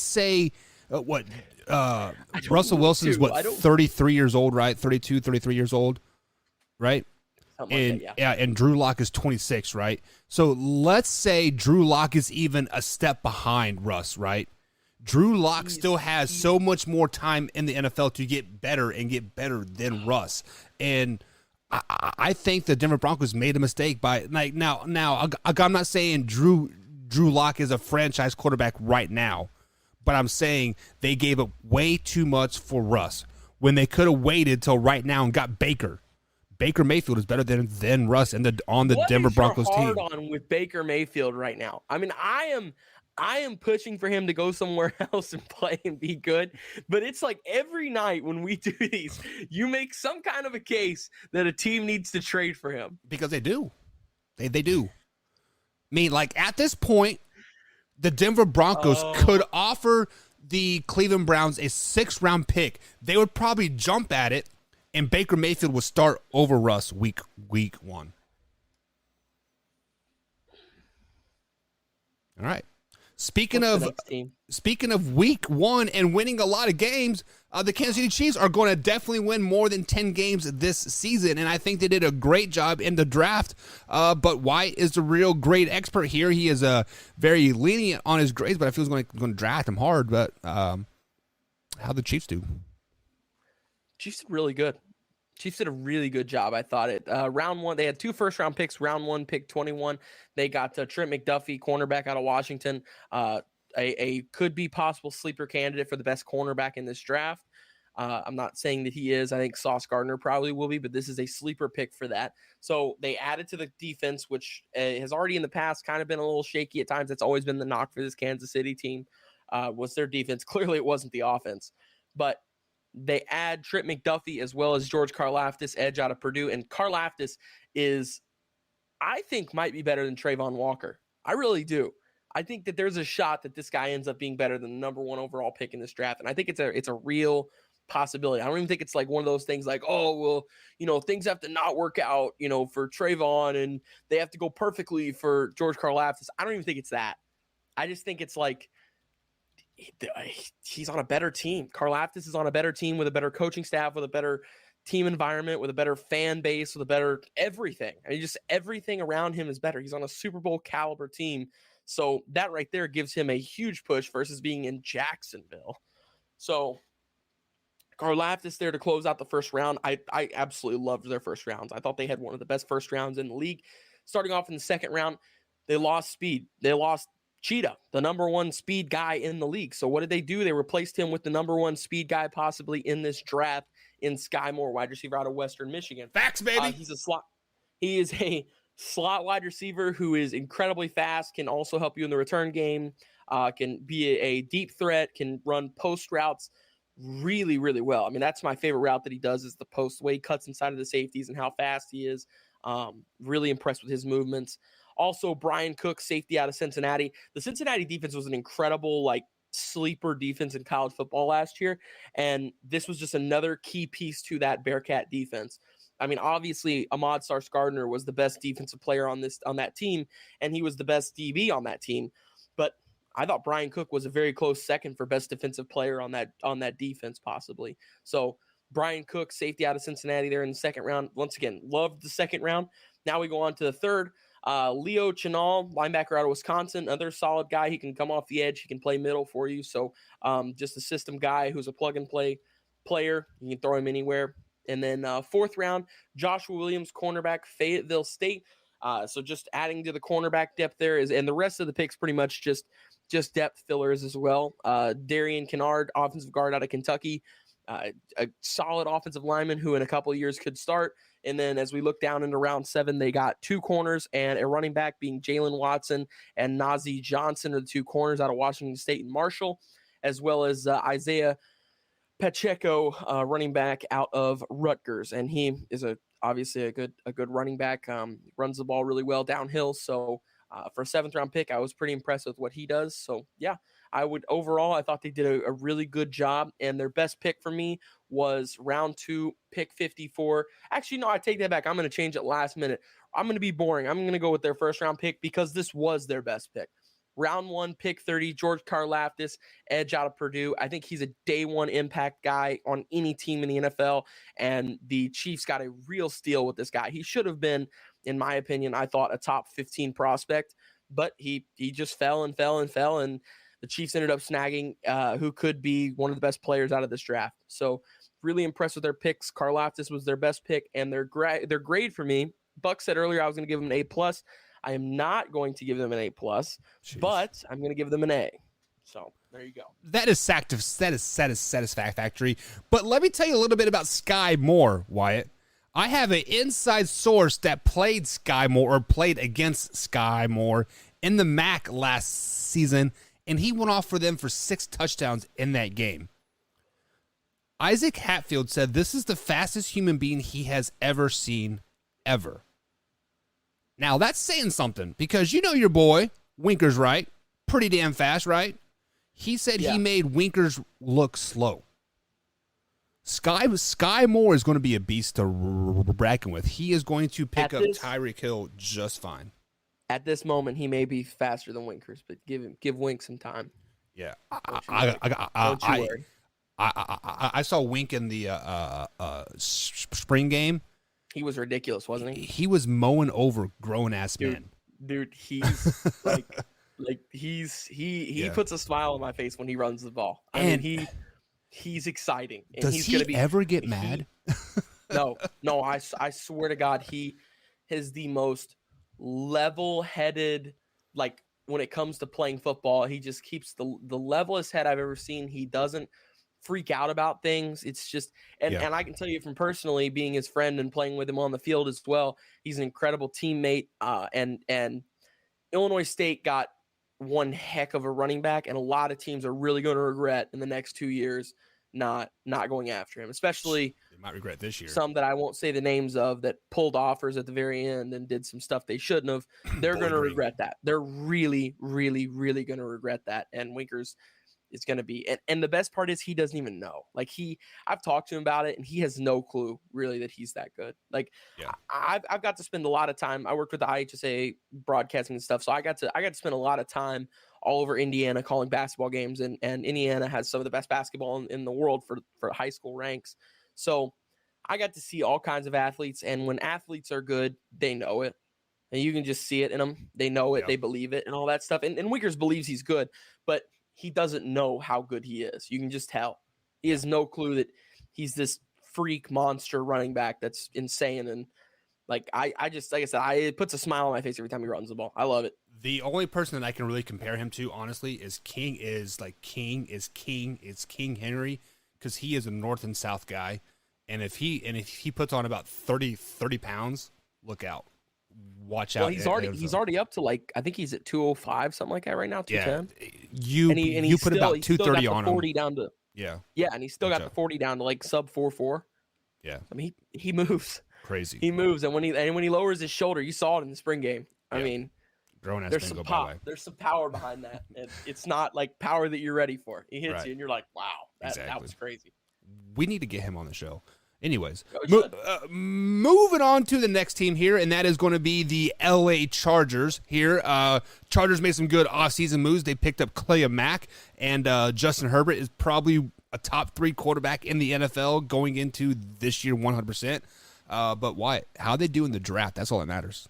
say Russell Wilson is 33 years old, right? 32, 33 years old, right? And Drew Lock is 26, right? So let's say Drew Lock is even a step behind Russ, right? Drew Lock still has so much more time in the NFL to get better than Russ. And I think the Denver Broncos made a mistake by like now. I'm not saying Drew Lock is a franchise quarterback right now, but I'm saying they gave up way too much for Russ when they could have waited till right now and got Baker. Baker Mayfield is better than Russ on the Denver Broncos team. What is your hard on with Baker Mayfield right now? I mean, I am pushing for him to go somewhere else and play and be good, but it's like every night when we do these, you make some kind of a case that a team needs to trade for him. Because they do. They do. I mean, like at this point, the Denver Broncos could offer the Cleveland Browns a 6th-round pick. They would probably jump at it, and Baker Mayfield would start over Russ week 1. All right. Speaking of week 1 and winning a lot of games, the Kansas City Chiefs are going to definitely win more than 10 games this season, and I think they did a great job in the draft. But White is the real great expert here. He is very lenient on his grades, but I feel he's going to draft him hard. But how the Chiefs do? Chiefs did really good. Chiefs did a really good job, I thought. Round 1, they had 2 first-round picks. Round 1, pick 21. They got Trent McDuffie, cornerback out of Washington, a could-be possible sleeper candidate for the best cornerback in this draft. I'm not saying that he is. I think Sauce Gardner probably will be, but this is a sleeper pick for that. So they added to the defense, which has already in the past kind of been a little shaky at times. That's always been the knock for this Kansas City team, was their defense. Clearly, it wasn't the offense. But they add Trent McDuffie as well as George Karlaftis, edge out of Purdue. And Karlaftis is, I think, might be better than Trayvon Walker. I really do. I think that there's a shot that this guy ends up being better than the number 1 overall pick in this draft. And I think it's a real possibility. I don't even think it's like one of those things like, oh, well, things have to not work out, for Trayvon and they have to go perfectly for George Karlaftis. I don't even think it's that. I just think it's like, he's on a better team. Karlaftis is on a better team with a better coaching staff, with a better team environment, with a better fan base, with a better everything. I mean, just everything around him is better. He's on a Super Bowl caliber team. So that right there gives him a huge push versus being in Jacksonville. So Karlaftis there to close out the first round. I absolutely loved their first rounds. I thought they had one of the best first rounds in the league. Starting off in the second round, they lost speed. They lost Cheetah, the number 1 speed guy in the league. So what did they do? They replaced him with the number 1 speed guy possibly in this draft in Sky Moore, wide receiver out of Western Michigan. Facts, baby. He is a slot wide receiver who is incredibly fast, can also help you in the return game, can be a deep threat, can run post routes really, really well. I mean, that's my favorite route that he does is the post, the way he cuts inside of the safeties and how fast he is. Really impressed with his movements. Also, Brian Cook, safety out of Cincinnati. The Cincinnati defense was an incredible, sleeper defense in college football last year, and this was just another key piece to that Bearcat defense. I mean, obviously, Ahmad Sauce Gardner was the best defensive player on that team, and he was the best DB on that team. But I thought Brian Cook was a very close second for best defensive player on that defense, possibly. So Brian Cook, safety out of Cincinnati, there in the second round. Once again, loved the second round. Now we go on to the third. Leo Chenal, linebacker out of Wisconsin, another solid guy. He can come off the edge. He can play middle for you. So just a system guy who's a plug-and-play player. You can throw him anywhere. And then fourth round, Joshua Williams, cornerback, Fayetteville State. So just adding to the cornerback depth there and the rest of the picks pretty much just depth fillers as well. Darian Kennard, offensive guard out of Kentucky. A solid offensive lineman who in a couple of years could start. And then as we look down into round 7, they got 2 corners and a running back being Jalen Watson and Nazeeh Johnson are the 2 corners out of Washington State and Marshall, as well as Isaiah Pacheco, running back out of Rutgers. And he is obviously a good running back, runs the ball really well downhill. So for a 7th round pick, I was pretty impressed with what he does. So yeah, I thought they did a really good job, and their best pick for me was round 2, pick 54. Actually, no, I take that back. I'm going to change it last minute. I'm going to be boring. I'm going to go with their first round pick because this was their best pick. Round 1, pick 30, George Karlaftis, edge out of Purdue. I think he's a day 1 impact guy on any team in the NFL, and the Chiefs got a real steal with this guy. He should have been, in my opinion, I thought a top 15 prospect, but he just fell, and the Chiefs ended up snagging who could be one of the best players out of this draft. So really impressed with their picks. Karlaftis was their best pick, and their grade for me. Buck said earlier I was going to give them an A+. I am not going to give them an A+, but I'm going to give them an A. So there you go. That is satisfactory. But let me tell you a little bit about Sky Moore, Wyatt. I have an inside source that played Sky Moore or played against Sky Moore in the MAC last season, and he went off for them for 6 touchdowns in that game. Isaac Hatfield said this is the fastest human being he has ever seen, ever. Now, that's saying something because you know your boy, Winkers, right? Pretty damn fast, right? He said he made Winkers look slow. Sky Moore is going to be a beast to reckon with. He is going to pick up Tyreek Hill just fine. At this moment, he may be faster than Winkers, but give Wink some time. Yeah, Don't you worry. I saw Wink in the spring game. He was ridiculous, wasn't he? He was mowing over grown-ass men. Dude, he's he puts a smile on my face when he runs the ball. I mean, he's exciting. And does he ever get mad? No, I swear to God, he is the most level-headed, like, when it comes to playing football. He just keeps the levelest head I've ever seen. He doesn't freak out about things. It's just, and I can tell you from personally being his friend and playing with him on the field as well, he's an incredible teammate. And Illinois State got one heck of a running back, and a lot of teams are really going to regret in the next 2 years not going after him, especially they might regret this year. Some that I won't say the names of that pulled offers at the very end and did some stuff they shouldn't have. They're going to regret that. They're really, really, really going to regret that. And Winkers is going to be, and the best part is he doesn't even know. Like I've talked to him about it, and he has no clue really that he's that good. Like I've got to spend a lot of time. I worked with the IHSA broadcasting and stuff, so I got to spend a lot of time all over Indiana calling basketball games, and Indiana has some of the best basketball in the world for high school ranks. So I got to see all kinds of athletes, and when athletes are good, they know it. And you can just see it in them. They know it, they believe it, and all that stuff. And Winkers believes he's good, but he doesn't know how good he is. You can just tell. He has no clue that he's this freak monster running back that's insane. And I just, like I said, it puts a smile on my face every time he runs the ball. I love it. The only person that I can really compare him to, honestly, is King Henry, because he is a north and south guy. And if he puts on about 30 pounds, look out. Watch out. Well, he's already up to, like, I think he's at 205, something like that right now, 210. Yeah. You put about 230 on him. 40 down to, and he's still got the 40 down to like sub 4.4. Yeah. I mean, he moves. Crazy. He moves, and when he lowers his shoulder, you saw it in the spring game. I mean, there's some pop. There's some power behind that. It's not like power that you're ready for. He hits you, and you're like, wow, that was crazy. We need to get him on the show. Anyways, moving on to the next team here, and that is going to be the LA Chargers here. Chargers made some good offseason moves. They picked up Clay Mack, and Justin Herbert is probably a top 3 quarterback in the NFL going into this year 100%. But Wyatt, how they do in the draft, that's all that matters.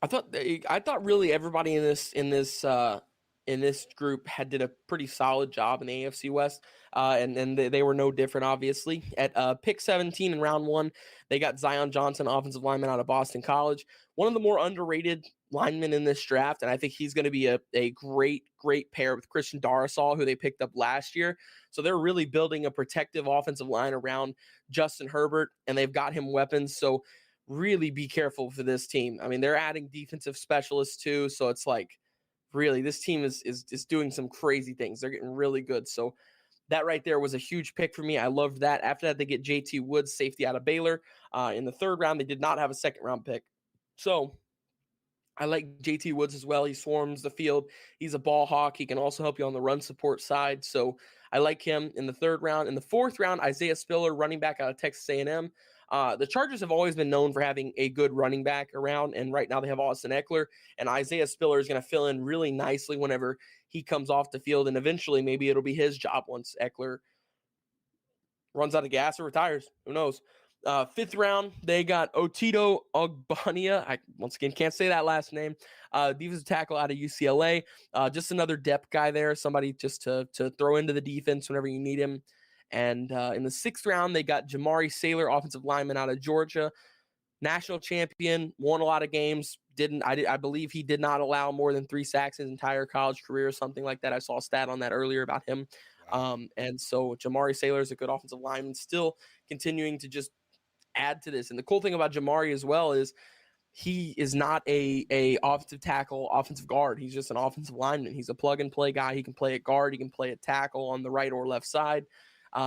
I thought really everybody in this group did a pretty solid job in the AFC West, and they were no different, obviously. At pick 17 in round 1, they got Zion Johnson, offensive lineman out of Boston College, one of the more underrated linemen in this draft, and I think he's going to be a great pair with Christian Darrisaw, who they picked up last year. So they're really building a protective offensive line around Justin Herbert, and they've got him weapons. So really be careful for this team. I mean, they're adding defensive specialists too, so it's like, really, this team is doing some crazy things. They're getting really good. So that right there was a huge pick for me. I loved that. After that, they get JT Woods, safety out of Baylor. In the 3rd round, they did not have a 2nd round pick. So I like JT Woods as well. He swarms the field. He's a ball hawk. He can also help you on the run support side. So I like him in the 3rd round. In the 4th round, Isaiah Spiller, running back out of Texas A&M. The Chargers have always been known for having a good running back around, and right now they have Austin Eckler, and Isaiah Spiller is going to fill in really nicely whenever he comes off the field, and eventually maybe it'll be his job once Eckler runs out of gas or retires. Who knows? 5th round, they got Otito Ogbonnia. I, once again, can't say that last name. Defensive tackle out of UCLA. Just another depth guy there, somebody just to throw into the defense whenever you need him. And in the 6th round, they got Jamari Sailor, offensive lineman out of Georgia, national champion, won a lot of games. I believe he did not allow more than 3 sacks his entire college career or something like that. I saw a stat on that earlier about him. And so Jamari Sailor is a good offensive lineman, still continuing to just add to this. And the cool thing about Jamari as well is he is not a offensive tackle, offensive guard. He's just an offensive lineman. He's a plug and play guy. He can play at guard. He can play at tackle on the right or left side,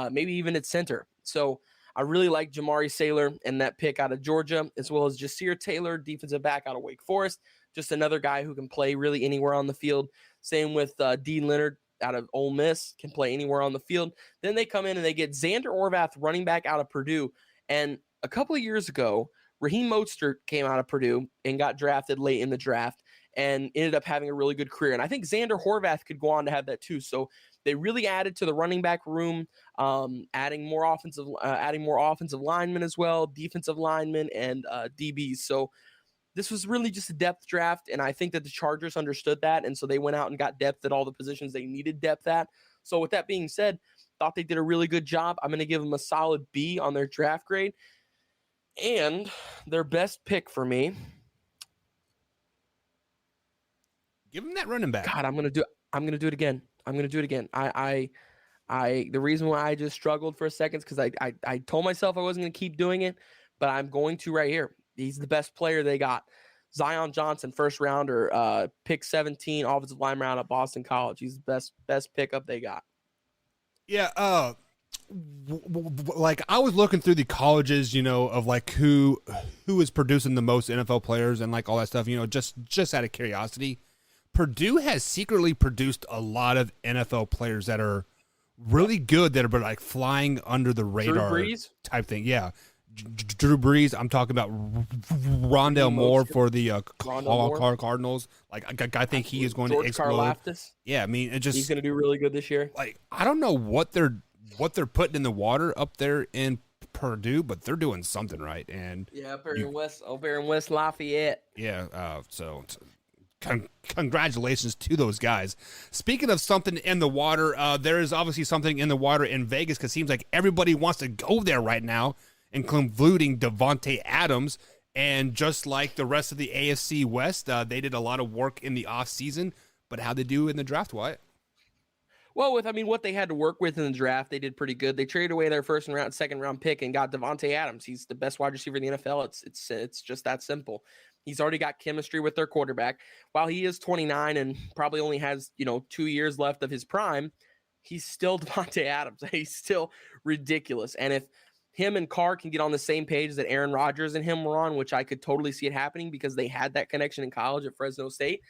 maybe even at center. So I really like Jamari Sailor and that pick out of Georgia, as well as Jasir Taylor, defensive back out of Wake Forest. Just another guy who can play really anywhere on the field. Same with Dean Leonard out of Ole Miss, can play anywhere on the field. Then they come in and they get Xander Orvath, running back out of Purdue. And a couple of years ago, Raheem Mostert came out of Purdue and got drafted late in the draft and ended up having a really good career. And I think Xander Horvath could go on to have that too. So they really added to the running back room, adding more offensive linemen as well, defensive linemen, and DBs. So this was really just a depth draft, and I think that the Chargers understood that, and so they went out and got depth at all the positions they needed depth at. So with that being said, thought they did a really good job. I'm going to give them a solid B on their draft grade. And their best pick for me. Give him that running back. God, I'm gonna do it again. The reason why I just struggled for a second is because I told myself I wasn't gonna keep doing it, but I'm going to right here. He's the best player they got. Zion Johnson, first rounder, pick 17, offensive lineman out of Boston College. He's the best pickup they got. Yeah, like I was looking through the colleges, of like who is producing the most NFL players and like all that stuff, just out of curiosity. Purdue has secretly produced a lot of NFL players that are really good, that are like flying under the radar type thing. Yeah. Drew Brees. I'm talking about Rondale Moore for the Cardinals. Like I think he is going George to explode. Karlaftis. Yeah, I mean, he's going to do really good this year. Like I don't know what they're putting in the water up there in Purdue, but they're doing something right. And yeah, up there in West Lafayette. Yeah. So congratulations to those guys. Speaking of something in the water, there is obviously something in the water in Vegas because it seems like everybody wants to go there right now, including Davante Adams. And just like the rest of the AFC West, they did a lot of work in the offseason. But how'd they do in the draft, Wyatt? Well, what they had to work with in the draft, they did pretty good. They traded away their second round pick and got Davante Adams. He's the best wide receiver in the NFL. It's just that simple. He's already got chemistry with their quarterback. While he is 29 and probably only has 2 years left of his prime, he's still Davante Adams. He's still ridiculous. And if him and Carr can get on the same page that Aaron Rodgers and him were on, which I could totally see it happening because they had that connection in college at Fresno State,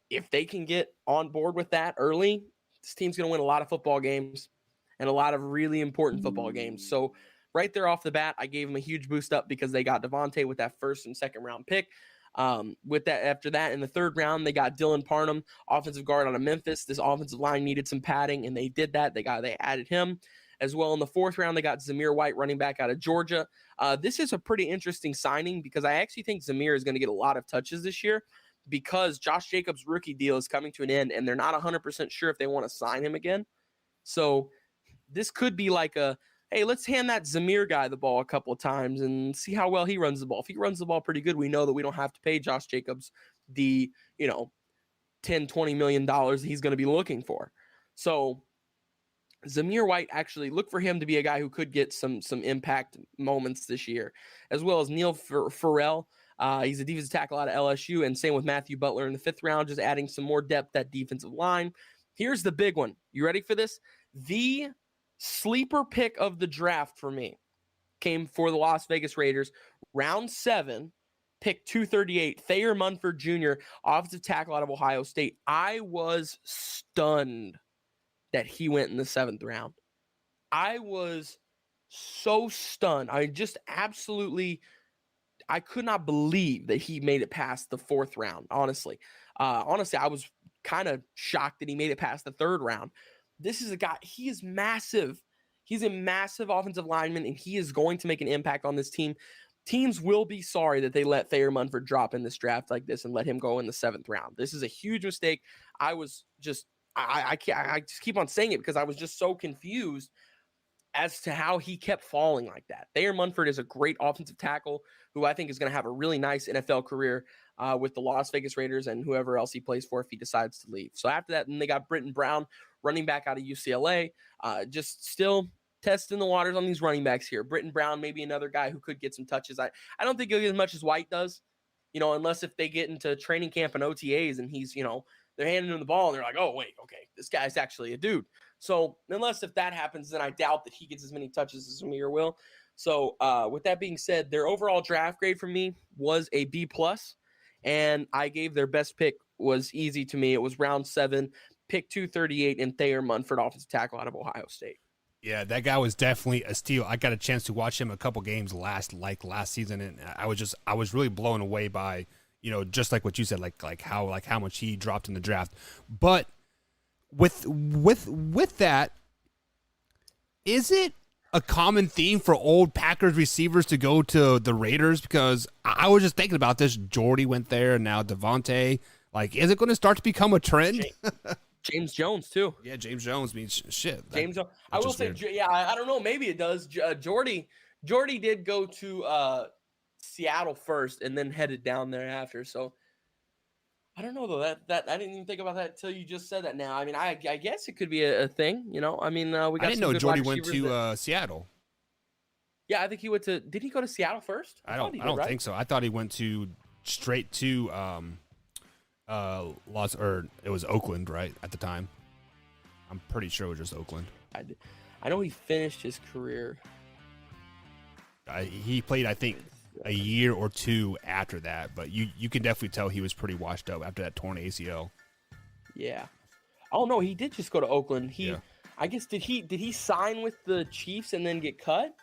if they can get on board with that early, this team's going to win a lot of football games and a lot of really important football games. So right there off the bat, I gave them a huge boost up because they got Davante with that first and second round pick. After that, in the third round, they got Dylan Parham, offensive guard out of Memphis. This offensive line needed some padding, and they did that. They added him as well. In the fourth round, they got Zamir White, running back out of Georgia. This is a pretty interesting signing because I actually think Zamir is going to get a lot of touches this year, because Josh Jacobs' rookie deal is coming to an end, and they're not 100% sure if they want to sign him again. So this could be like hey, let's hand that Zamir guy the ball a couple of times and see how well he runs the ball. If he runs the ball pretty good, we know that we don't have to pay Josh Jacobs the, $10, $20 million he's going to be looking for. So Zamir White, actually look for him to be a guy who could get some impact moments this year, as well as Neil Farrell. He's a defensive tackle out of LSU, and same with Matthew Butler in the fifth round, just adding some more depth at defensive line. Here's the big one. You ready for this? The sleeper pick of the draft for me came for the Las Vegas Raiders. Round 7, pick 238, Thayer Munford Jr., offensive tackle out of Ohio State. I was stunned that he went in the 7th round. I was so stunned. I could not believe that he made it past the 4th round, honestly. I was kind of shocked that he made it past the 3rd round. This is a guy, he is massive. He's a massive offensive lineman, and he is going to make an impact on this team. Teams will be sorry that they let Thayer Munford drop in this draft like this and let him go in the 7th round. This is a huge mistake. I just keep on saying it because I was just so confused. as to how he kept falling like that. Thayer Munford is a great offensive tackle who I think is going to have a really nice NFL career with the Las Vegas Raiders and whoever else he plays for if he decides to leave. So after that, then they got Britton Brown, running back out of UCLA, just still testing the waters on these running backs here. Britton Brown, maybe another guy who could get some touches. I don't think he'll get as much as White does, unless if they get into training camp and OTAs and he's, they're handing him the ball and they're like, oh, wait, okay, this guy's actually a dude. So unless if that happens, then I doubt that he gets as many touches as Amir will. So with that being said, their overall draft grade for me was a B+, and I gave their best pick was easy to me. It was round 7, pick 238 in Thayer Munford, offensive tackle out of Ohio State. Yeah, that guy was definitely a steal. I got a chance to watch him a couple games last season, and I was really blown away by, just like what you said, like how much he dropped in the draft. But with that, is it a common theme for old Packers receivers to go to the Raiders? Because I was just thinking about this. Jordy went there, and now Devontae. Like, is it going to start to become a trend? James Jones too. Yeah, James Jones means shit. James Jones. I will say, weird. I don't know. Maybe it does. Jordy did go to Seattle first and then headed down there after. So I don't know though. That I didn't even think about that until you just said that. Now, I mean, I guess it could be a thing. I mean, we got. I didn't know Jordy went to Seattle. Yeah, I think he went to. Did he go to Seattle first? I don't think so. I thought he went straight to it was Oakland, right, at the time. I'm pretty sure it was just Oakland. I know he finished his career. He played, I think, a year or two after that, but you can definitely tell he was pretty washed up after that torn ACL. Yeah. Oh no, he did just go to Oakland. I guess did he sign with the Chiefs and then get cut?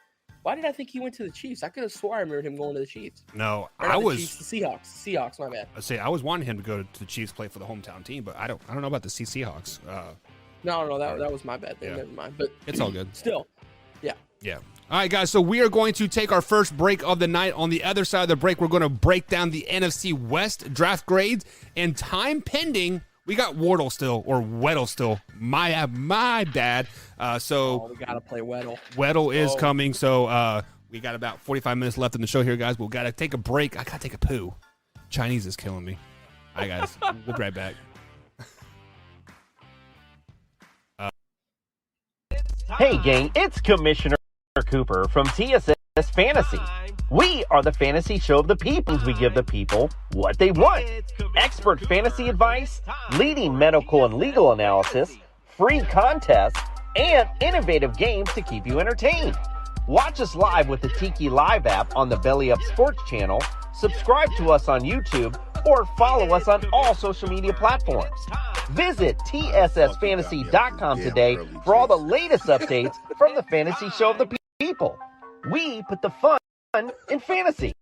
Why did I think he went to the Chiefs? I could have swore I remembered him going to the Chiefs. No, the Seahawks. Seahawks, my bad. I say I was wanting him to go to the Chiefs, play for the hometown team, but I don't know about the Seahawks. No, that was my bad. Yeah. Never mind. But it's all good. Still, yeah. All right, guys. So we are going to take our first break of the night. On the other side of the break, we're going to break down the NFC West draft grades and time pending. We got Weddle still. My bad. So we gotta play Weddle. Weddle is coming. So we got about 45 minutes left in the show here, guys. We'll gotta take a break. I gotta take a poo. Chinese is killing me. All right, guys. We'll be right back. Hey, gang! It's Commissioner Cooper from TSS Fantasy. We are the fantasy show of the people. We give the people what they want. Expert fantasy advice, leading medical and legal analysis, free contests, and innovative games to keep you entertained. Watch us live with the Tiki Live app on the Belly Up Sports channel, subscribe to us on YouTube, or follow us on all social media platforms. Visit TSSFantasy.com today for all the latest updates from the fantasy show of the people. We put the fun in fantasy.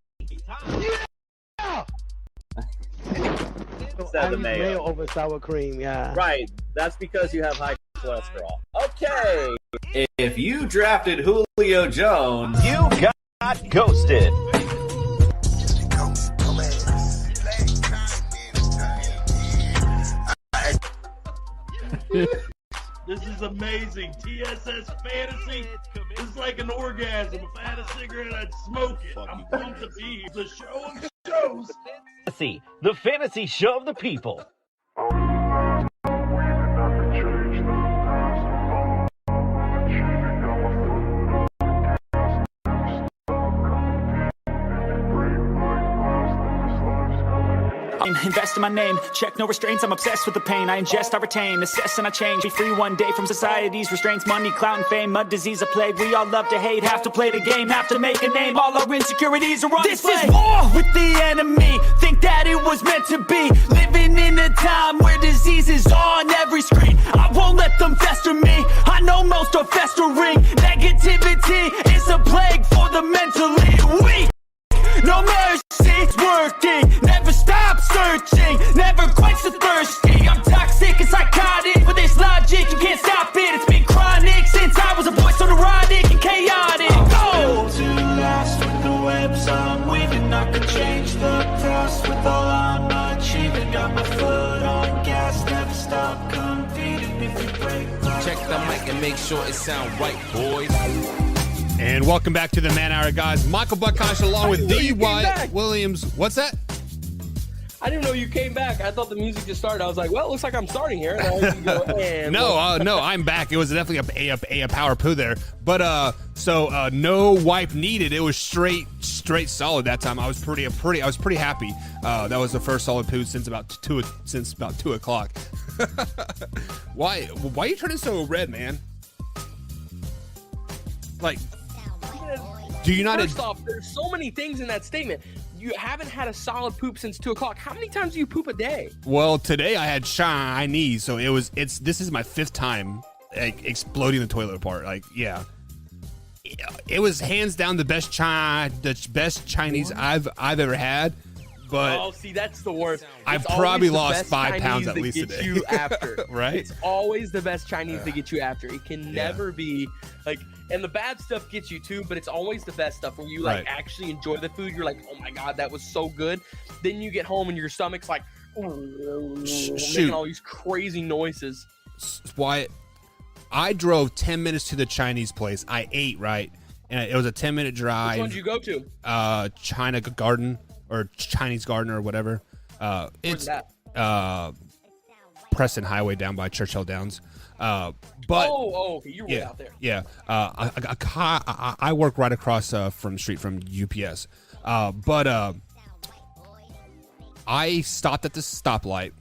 The mayo over sour cream, yeah. Right. That's because you have high cholesterol. Okay. If you drafted Julio Jones, you got ghosted. This is amazing. TSS Fantasy is like an orgasm. If I had a cigarette, I'd smoke it. I'm pumped to be here. The show of shows. The fantasy show of the people. Invest in my name, check no restraints, I'm obsessed with the pain. I ingest, I retain, assess and I change. Be free one day from society's restraints. Money, clout and fame, mud, disease, a plague. We all love to hate, have to play the game, have to make a name. All our insecurities are on display. This is war with the enemy, think that it was meant to be. Living in a time where disease is on every screen. I won't let them fester me, I know most are festering. Negativity is a plague for the mentally weak. No mercy, it's working, never stop searching, never quench the thirsty. I'm toxic and psychotic, with this logic, you can't stop it. It's been chronic since I was a boy, so neurotic and chaotic. Go! To last with the webs I'm weaving, I could change the past with all I'm achieving. Got my foot on gas, never stop competing if you break. Check that mic and make sure it sound right, boys. And welcome back to the Man Hour, guys. Michael Buckhosh along with D. Wyatt Williams. What's that? I didn't know you came back. I thought the music just started. I was like, well, it looks like I'm starting here. And go, no, I'm back. It was definitely a power poo there. But so no wipe needed. It was straight solid that time. I was pretty happy. That was the first solid poo since about 2 o'clock. Why are you turning so red, man? Like, do you not? First off, there's so many things in that statement. You haven't had a solid poop since 2 o'clock. How many times do you poop a day? Well, today I had Chinese, so this is my 5th time exploding the toilet apart. Like, yeah, it was hands down the best Chinese I've ever had. But see, that's the worst. I've probably lost 5 pounds at least today. You after, right? It's always the best Chinese to get you after. It can never be like, and the bad stuff gets you too, but it's always the best stuff when you actually enjoy the food. You're like, oh my god, that was so good. Then you get home and your stomach's like, making all these crazy noises. Wyatt, I drove 10 minutes to the Chinese place. I ate, right? And it was a 10-minute drive. Which one did you go to? China Garden. Or Chinese Garden or whatever. It's Preston Highway down by Churchill Downs. But okay, you're way out there. Yeah, I work right across from the street from UPS. But I stopped at the stoplight,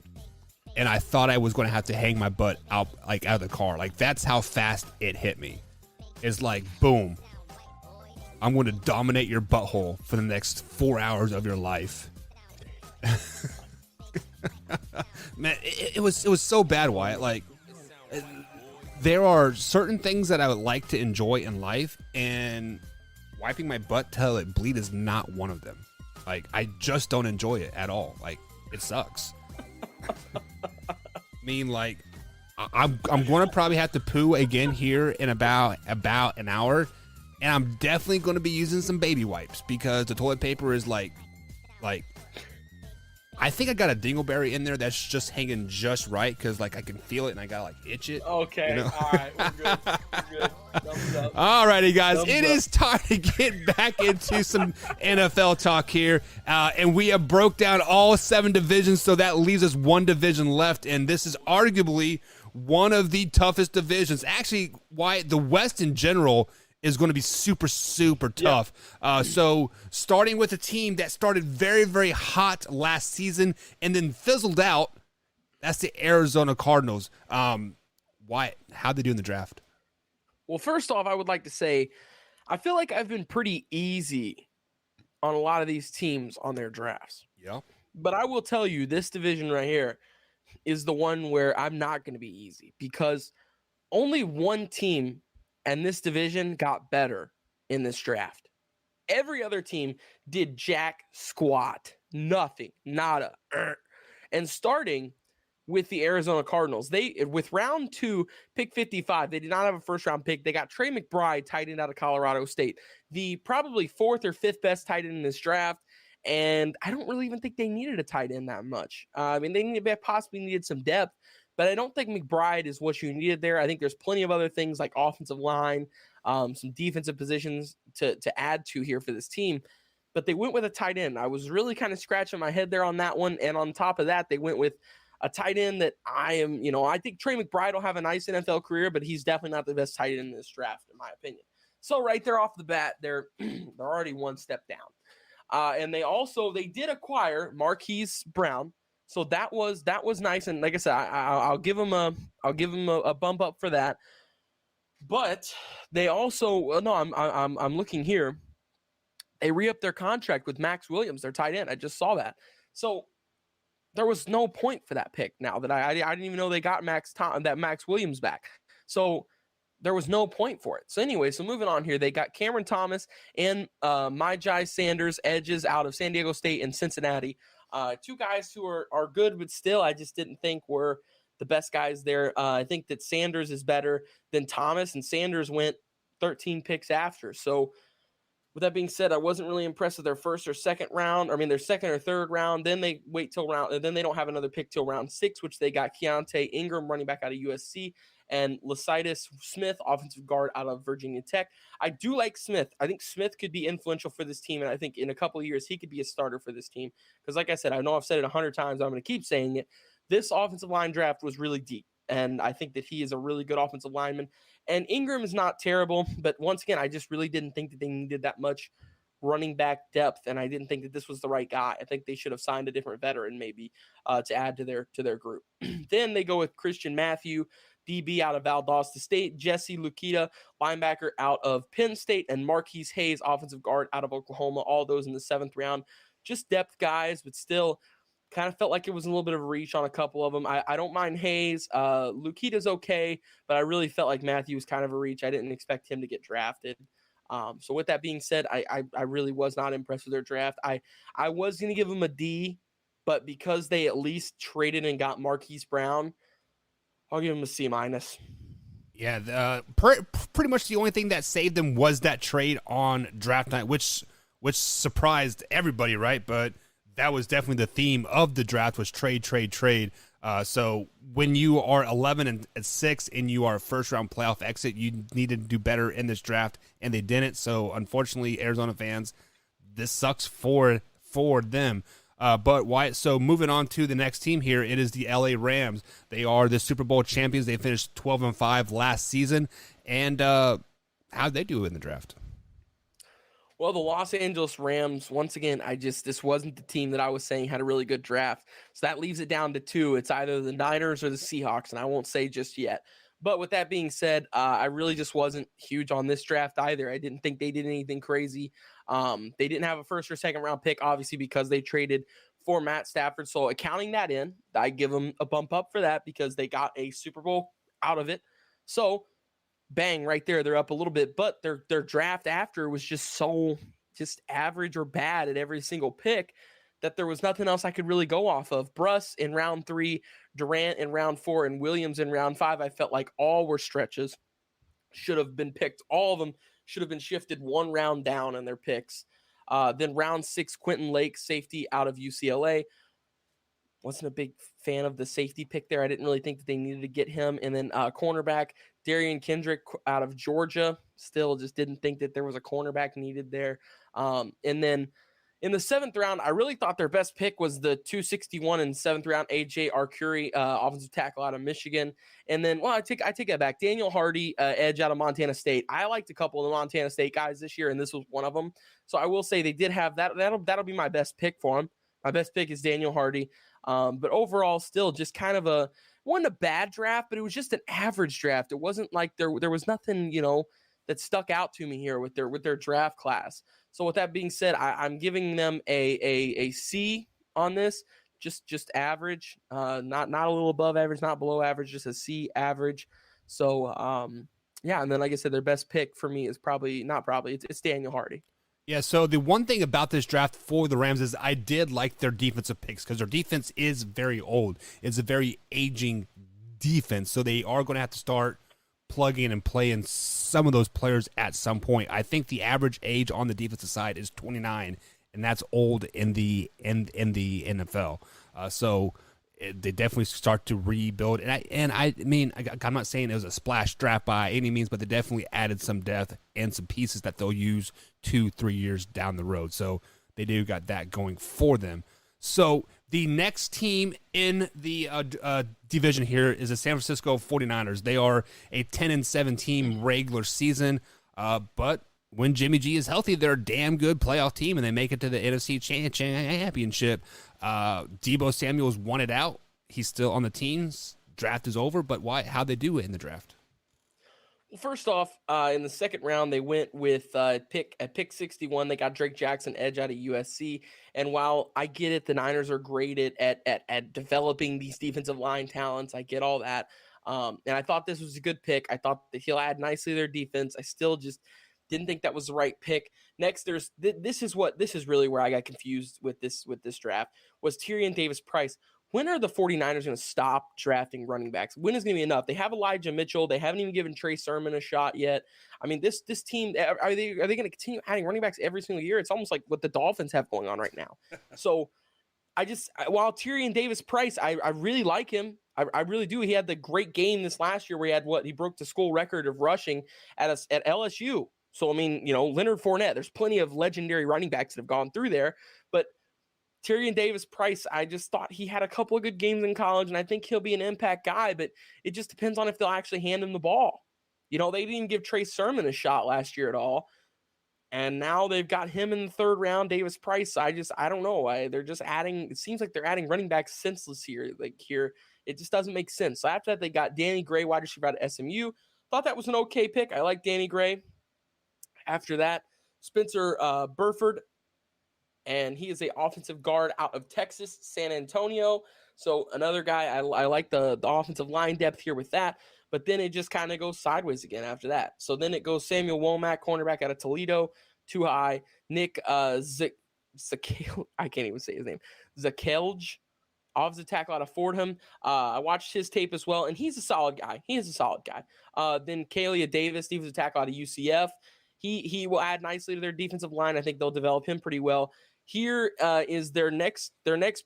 and I thought I was going to have to hang my butt out of the car. Like, that's how fast it hit me. It's like, boom. I'm going to dominate your butthole for the next 4 hours of your life. Man, it was so bad, Wyatt. Like, there are certain things that I would like to enjoy in life, and wiping my butt till it bleed is not one of them. Like, I just don't enjoy it at all. Like, it sucks. I mean, like, I'm going to probably have to poo again here in about an hour. And I'm definitely going to be using some baby wipes because the toilet paper is like, I think I got a dingleberry in there that's just hanging just right because like I can feel it and I got to like itch it. Okay, you know? all right, we're good. We're good. Thumbs up. All righty, guys, Thumbs it up. is time to get back into some NFL talk here, and we have broke down all 7 divisions, so that leaves us 1 division left, and this is arguably one of the toughest divisions. Actually, why the West in general is going to be super, super tough. So starting with a team that started very, very hot last season and then fizzled out, that's the Arizona Cardinals. Why? How'd they do in the draft? Well, first off, I would like to say I feel like I've been pretty easy on a lot of these teams on their drafts. Yeah. But I will tell you, this division right here is the one where I'm not going to be easy because only one team and this division got better in this draft. Every other team did jack squat, nothing, nada. And starting with the Arizona Cardinals, with round 2, pick 55, they did not have a first round pick. They got Trey McBride, tight end out of Colorado State, the probably 4th or 5th best tight end in this draft. And I don't really even think they needed a tight end that much. I mean, they possibly needed some depth, but I don't think McBride is what you needed there. I think there's plenty of other things like offensive line, some defensive positions to add to here for this team. But they went with a tight end. I was really kind of scratching my head there on that one. And on top of that, they went with a tight end that I think Trey McBride will have a nice NFL career, but he's definitely not the best tight end in this draft, in my opinion. So right there off the bat, they're already one step down. And they did acquire Marquise Brown. So that was nice, and like I said, I'll give him a bump up for that. But they also I'm looking here. They re-upped their contract with Max Williams, their tight end. I just saw that. So there was no point for that pick. Now that I didn't even know they got Max Williams back. So there was no point for it. So anyway, so moving on here, they got Cameron Thomas and Myjai Sanders, edges out of San Diego State and Cincinnati. 2 guys who are good, but still I just didn't think were the best guys there. I think that Sanders is better than Thomas, and Sanders went 13 picks after. So with that being said, I wasn't really impressed with their first or second round. I mean, their second or third round. Then they wait till round, and then they don't have another pick till round 6, which they got Keontae Ingram, running back out of USC, and Lecitus Smith, offensive guard out of Virginia Tech. I do like Smith. I think Smith could be influential for this team, and I think in a couple of years he could be a starter for this team. Because like I said, I know I've said it 100 times. I'm going to keep saying it. This offensive line draft was really deep, and I think that he is a really good offensive lineman. And Ingram is not terrible, but once again, I just really didn't think that they needed that much running back depth, and I didn't think that this was the right guy. I think they should have signed a different veteran maybe to add to their group. Then they go with Christian Matthew, DB out of Valdosta State, Jesse Lukita, linebacker out of Penn State, and Marquise Hayes, offensive guard out of Oklahoma, all those in the 7th round. Just depth guys, but still kind of felt like it was a little bit of a reach on a couple of them. I don't mind Hayes. Lukita's okay, but I really felt like Matthew was kind of a reach. I didn't expect him to get drafted. So with that being said, I really was not impressed with their draft. I was going to give them a D, but because they at least traded and got Marquise Brown, I'll give them a C-. Yeah, pretty much the only thing that saved them was that trade on draft night, which surprised everybody, right? But that was definitely the theme of the draft was trade. So when you are 11-6 and you are a first-round playoff exit, you need to do better in this draft, and they didn't. So unfortunately, Arizona fans, this sucks for them. But Wyatt, so moving on to the next team here, it is the LA Rams. They are the Super Bowl champions. They finished 12-5 last season. And how'd they do in the draft? Well, the Los Angeles Rams, once again, this wasn't the team that I was saying had a really good draft. So that leaves it down to 2. It's either the Niners or the Seahawks, and I won't say just yet. But with that being said, I really just wasn't huge on this draft either. I didn't think they did anything crazy. They didn't have a first or second round pick, obviously, because they traded for Matt Stafford. So accounting that in, I give them a bump up for that because they got a Super Bowl out of it. So bang, right there, they're up a little bit. But their draft after was just so average or bad at every single pick that there was nothing else I could really go off of. Bruss in round 3, Durant in round 4, and Williams in round 5. I felt like all were stretches. Should have been picked. All of them should have been shifted one round down in their picks. Then round 6, Quentin Lake, safety out of UCLA. Wasn't a big fan of the safety pick there. I didn't really think that they needed to get him. And then cornerback, Darian Kendrick out of Georgia. Still just didn't think that there was a cornerback needed there. And then in the 7th round, I really thought their best pick was the 261 in 7th round, A.J. Arcuri, offensive tackle out of Michigan. And then, I take that back. Daniel Hardy, edge out of Montana State. I liked a couple of the Montana State guys this year, and this was one of them. So I will say they did have that. That'll be my best pick for them. My best pick is Daniel Hardy. But overall, still just kind of wasn't a bad draft, but it was just an average draft. It wasn't like there was nothing, that stuck out to me here with their draft class. So with that being said, I'm giving them a C on this, just average, not a little above average, not below average, just a C average. So yeah, and then like I said, their best pick for me is it's Daniel Hardy. Yeah, so the one thing about this draft for the Rams is I did like their defensive picks because their defense is very old. It's a very aging defense, so they are going to have to start plugging and playing some of those players at some point. I think the average age on the defensive side is 29, and that's old in the NFL. So they definitely start to rebuild. And I mean, I'm not saying it was a splash draft by any means, but they definitely added some depth and some pieces that they'll use 2-3 years down the road. So they do got that going for them. So the next team in the division here is the San Francisco 49ers. They are a 10-7 team regular season, but when Jimmy G is healthy, they're a damn good playoff team, and they make it to the NFC Championship. Deebo Samuel's won it out. He's still on the teams. Draft is over, but how'd they do it in the draft? Well, first off, in the 2nd round, they went with pick 61. They got Drake Jackson, edge out of USC. And while I get it, the Niners are great at developing these defensive line talents. I get all that. And I thought this was a good pick. I thought that he'll add nicely to their defense. I still just didn't think that was the right pick. Next, this is really where I got confused with this draft was Tyrion Davis-Price. When are the 49ers going to stop drafting running backs? When is going to be enough? They have Elijah Mitchell. They haven't even given Trey Sermon a shot yet. I mean, this team, are they going to continue adding running backs every single year? It's almost like what the Dolphins have going on right now. So while Tyrion Davis-Price, I really like him. I really do. He had the great game this last year where he broke the school record of rushing at LSU. So, I mean, Leonard Fournette, there's plenty of legendary running backs that have gone through there. But Tyrion Davis-Price, I just thought he had a couple of good games in college, and I think he'll be an impact guy, but it just depends on if they'll actually hand him the ball. They didn't even give Trey Sermon a shot last year at all. And now they've got him in the third round, Davis-Price. I don't know. They're just adding – it seems like they're adding running backs senseless here. It just doesn't make sense. So after that, they got Danny Gray, wide receiver out of SMU. Thought that was an okay pick. I like Danny Gray. After that, Spencer Burford, and he is an offensive guard out of Texas, San Antonio. So another guy, I like the offensive line depth here with that. But then it just kind of goes sideways again after that. So then it goes Samuel Womack, cornerback out of Toledo, too high. Nick Zakelj, I can't even say his name. Zakelj, offensive tackle out of Fordham. I watched his tape as well, and he's a solid guy. Then Kalia Davis, defensive tackle out of UCF. He will add nicely to their defensive line. I think they'll develop him pretty well. Here is their next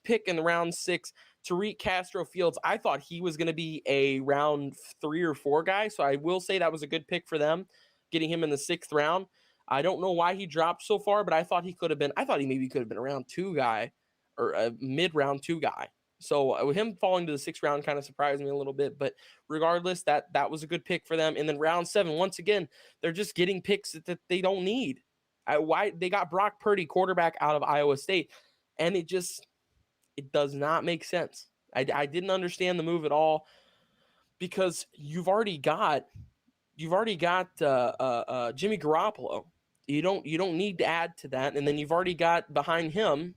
pick in the round 6. Tariq Castro-Fields, I thought he was going to be a round 3 or 4 guy, so I will say that was a good pick for them, getting him in the 6th round. I don't know why he dropped so far, but I thought he maybe could have been a round 2 guy or a mid-round 2 guy. So him falling to the 6th round kind of surprised me a little bit, but regardless, that was a good pick for them. And then round 7, once again, they're just getting picks that they don't need. Why they got Brock Purdy, quarterback out of Iowa State, and it does not make sense. I didn't understand the move at all, because you've already got Jimmy Garoppolo. You don't need to add to that, and then you've already got behind him.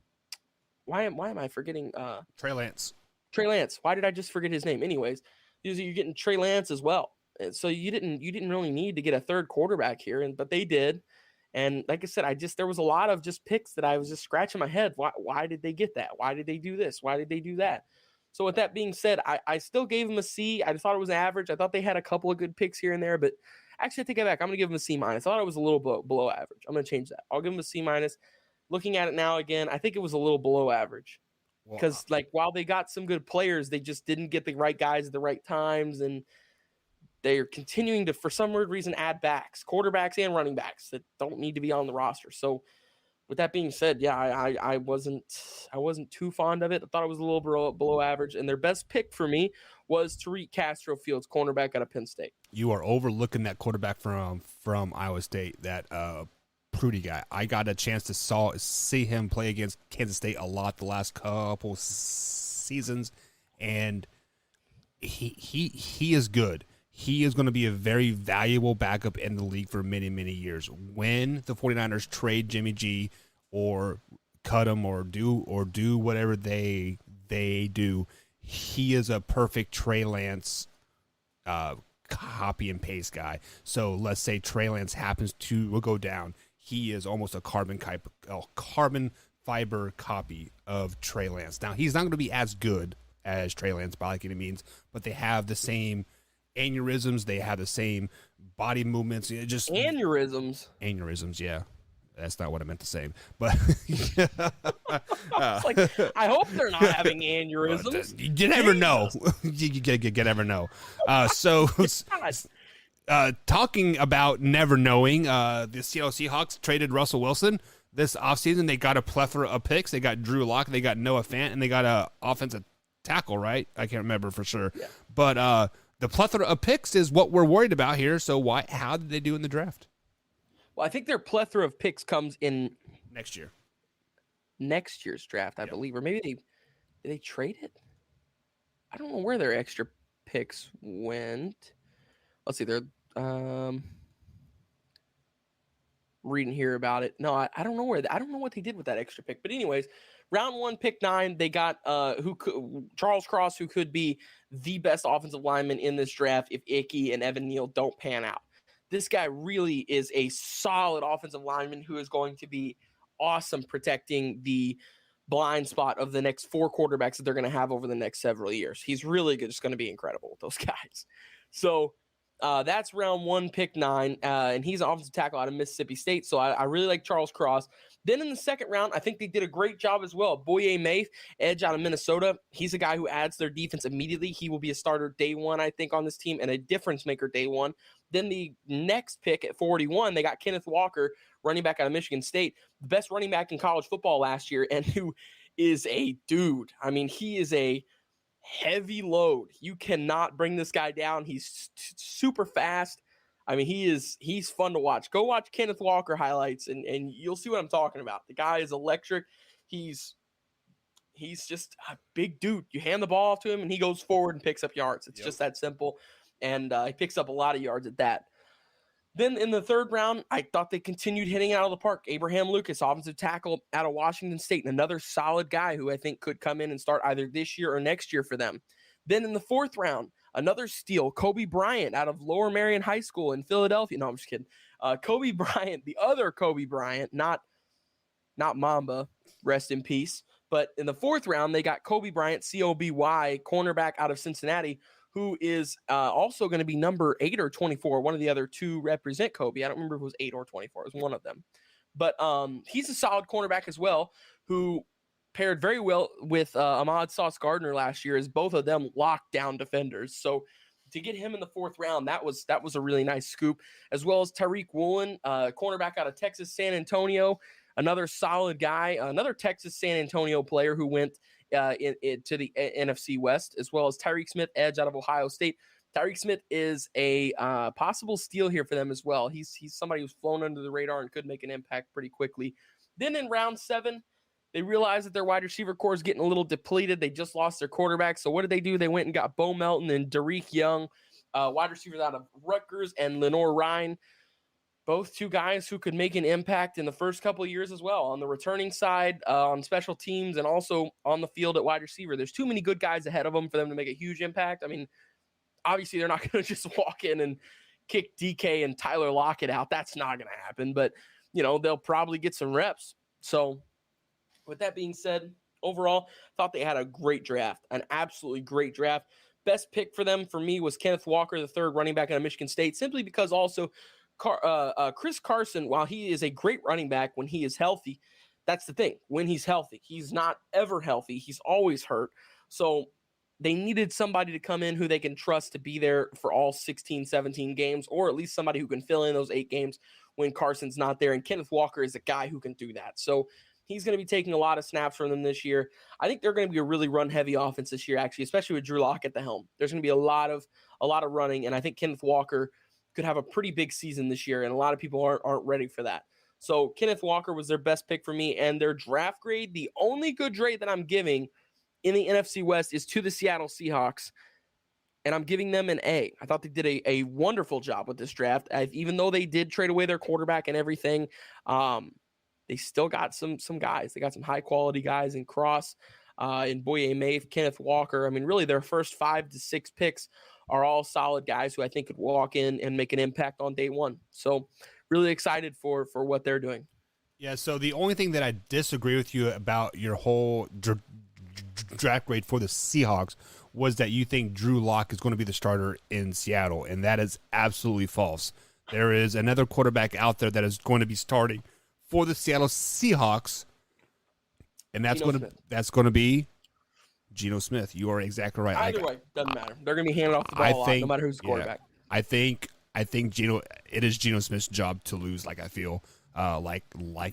Why am I forgetting? Trey Lance. Trey Lance. Why did I just forget his name? Anyways, you're getting Trey Lance as well, and so you didn't really need to get a third quarterback here, but they did. And like I said, there was a lot of just picks that I was just scratching my head. Why did they get that? Why did they do this? Why did they do that? So with that being said, I still gave them a C. I thought it was average. I thought they had a couple of good picks here and there, but actually I take it back. I'm going to give them a C-. I thought it was a little below average. I'm going to change that. I'll give them a C-. Looking at it now again, I think it was a little below average, because while they got some good players, they just didn't get the right guys at the right times, and they're continuing to, for some weird reason, add backs, quarterbacks and running backs that don't need to be on the roster. So with that being said, yeah, I wasn't too fond of it. I thought it was a little below average, and their best pick for me was Tariq Castro-Fields, cornerback out of Penn State. You are overlooking that quarterback from Iowa State, that Prudy guy. I got a chance to see him play against Kansas State a lot the last couple seasons, and he is good. He is going to be a very valuable backup in the league for many, many years. When the 49ers trade Jimmy G or cut him or do whatever they do, he is a perfect Trey Lance copy and paste guy. So let's say Trey Lance happens to go down. He is almost a carbon fiber copy of Trey Lance. Now, he's not going to be as good as Trey Lance by any means, but they have the same aneurysms, they have the same body movements. Just aneurysms, yeah, that's not what I meant to say, but I hope they're not having aneurysms. You never know. You never know. So talking about never knowing, the Seattle Seahawks traded Russell Wilson this offseason. They got a plethora of picks. They got Drew Lock, they got Noah Fant, and they got a offensive tackle, right? I can't remember for sure, yeah. But the plethora of picks is what we're worried about here. So how did they do in the draft? Well, I think their plethora of picks comes in next year's draft, I believe, or maybe did they trade it? I don't know where their extra picks went. Let's see. They're reading here about it. No, I don't know I don't know what they did with that extra pick. But anyways, round 1, pick 9, they got Charles Cross, who could be the best offensive lineman in this draft if Ickey and Evan Neal don't pan out. This guy really is a solid offensive lineman who is going to be awesome protecting the blind spot of the next 4 quarterbacks that they're going to have over the next several years. He's really just going to be incredible with those guys. So That's round 1, pick 9, and he's an offensive tackle out of Mississippi State. So I really like Charles Cross. Then in the second round, I think they did a great job as well. Boye Mafe, edge out of Minnesota. He's a guy who adds their defense immediately. He will be a starter day 1, I think, on this team, and a difference maker day 1. Then the next pick at 41, they got Kenneth Walker, running back out of Michigan State, the best running back in college football last year, and who is a dude. I mean, he is a heavy load. You cannot bring this guy down. He's super fast. I mean, he's fun to watch. Go watch Kenneth Walker highlights and you'll see what I'm talking about. The guy is electric. He's just a big dude. You hand the ball off to him and he goes forward and picks up yards. It's just that simple. And he picks up a lot of yards at that. Then in the third round, I thought they continued hitting out of the park. Abraham Lucas, offensive tackle out of Washington State, and another solid guy who I think could come in and start either this year or next year for them. Then in the fourth round, another steal, Kobe Bryant out of Lower Merion High School in Philadelphia. No, I'm just kidding. Kobe Bryant, the other Kobe Bryant, not Mamba, rest in peace. But in the fourth round, they got Kobe Bryant, COBY, cornerback out of Cincinnati, who is also going to be number 8 or 24. One of the other two represent Kobe. I don't remember if it was 8 or 24. It was one of them. But he's a solid cornerback as well, who paired very well with Ahmad Sauce Gardner last year, as both of them lockdown defenders. So to get him in the fourth round, that was a really nice scoop, as well as Tariq Woolen, cornerback out of Texas San Antonio, another solid guy, another Texas San Antonio player who went to the NFC West, as well as Tyreek Smith, edge out of Ohio State. Tyreek Smith is a possible steal here for them as well. He's somebody who's flown under the radar and could make an impact pretty quickly. Then in round 7, they realized that their wide receiver core is getting a little depleted. They just lost their quarterback. So what did they do? They went and got Bo Melton and Derek Young, wide receivers out of Rutgers, and Lenore Ryan. Both two guys who could make an impact in the first couple of years as well, on the returning side, on special teams, and also on the field at wide receiver. There's too many good guys ahead of them for them to make a huge impact. I mean, obviously they're not going to just walk in and kick DK and Tyler Lockett out. That's not going to happen, but they'll probably get some reps. So with that being said, overall, I thought they had a great draft, an absolutely great draft. Best pick for them, for me, was Kenneth Walker, the third running back out of Michigan State, simply because also Chris Carson, while he is a great running back when he is healthy, that's the thing. When he's healthy, he's not ever healthy. He's always hurt. So they needed somebody to come in who they can trust to be there for all 16, 17 games, or at least somebody who can fill in those 8 games when Carson's not there. And Kenneth Walker is a guy who can do that. So he's going to be taking a lot of snaps from them this year. I think they're going to be a really run-heavy offense this year, actually, especially with Drew Lock at the helm. There's going to be a lot of running, and I think Kenneth Walker could have a pretty big season this year, and a lot of people aren't ready for that. So Kenneth Walker was their best pick for me, and their draft grade, the only good grade that I'm giving in the NFC West, is to the Seattle Seahawks, and I'm giving them an A. I thought they did a wonderful job with this draft. Even though they did trade away their quarterback and everything, they still got some guys. They got some high-quality guys in Cross, in Boye Mafe, Kenneth Walker. I mean, really, their first 5 to 6 picks are all solid guys who I think could walk in and make an impact on day 1. So really excited for what they're doing. Yeah, so the only thing that I disagree with you about your whole draft grade for the Seahawks was that you think Drew Lock is going to be the starter in Seattle, and that is absolutely false. There is another quarterback out there that is going to be starting for the Seattle Seahawks, and that's going to be Geno Smith. You are exactly right. Either way, doesn't matter. They're going to be handing off the ball a lot, no matter who's the quarterback. I think it is Geno Smith's job to lose. Like I feel like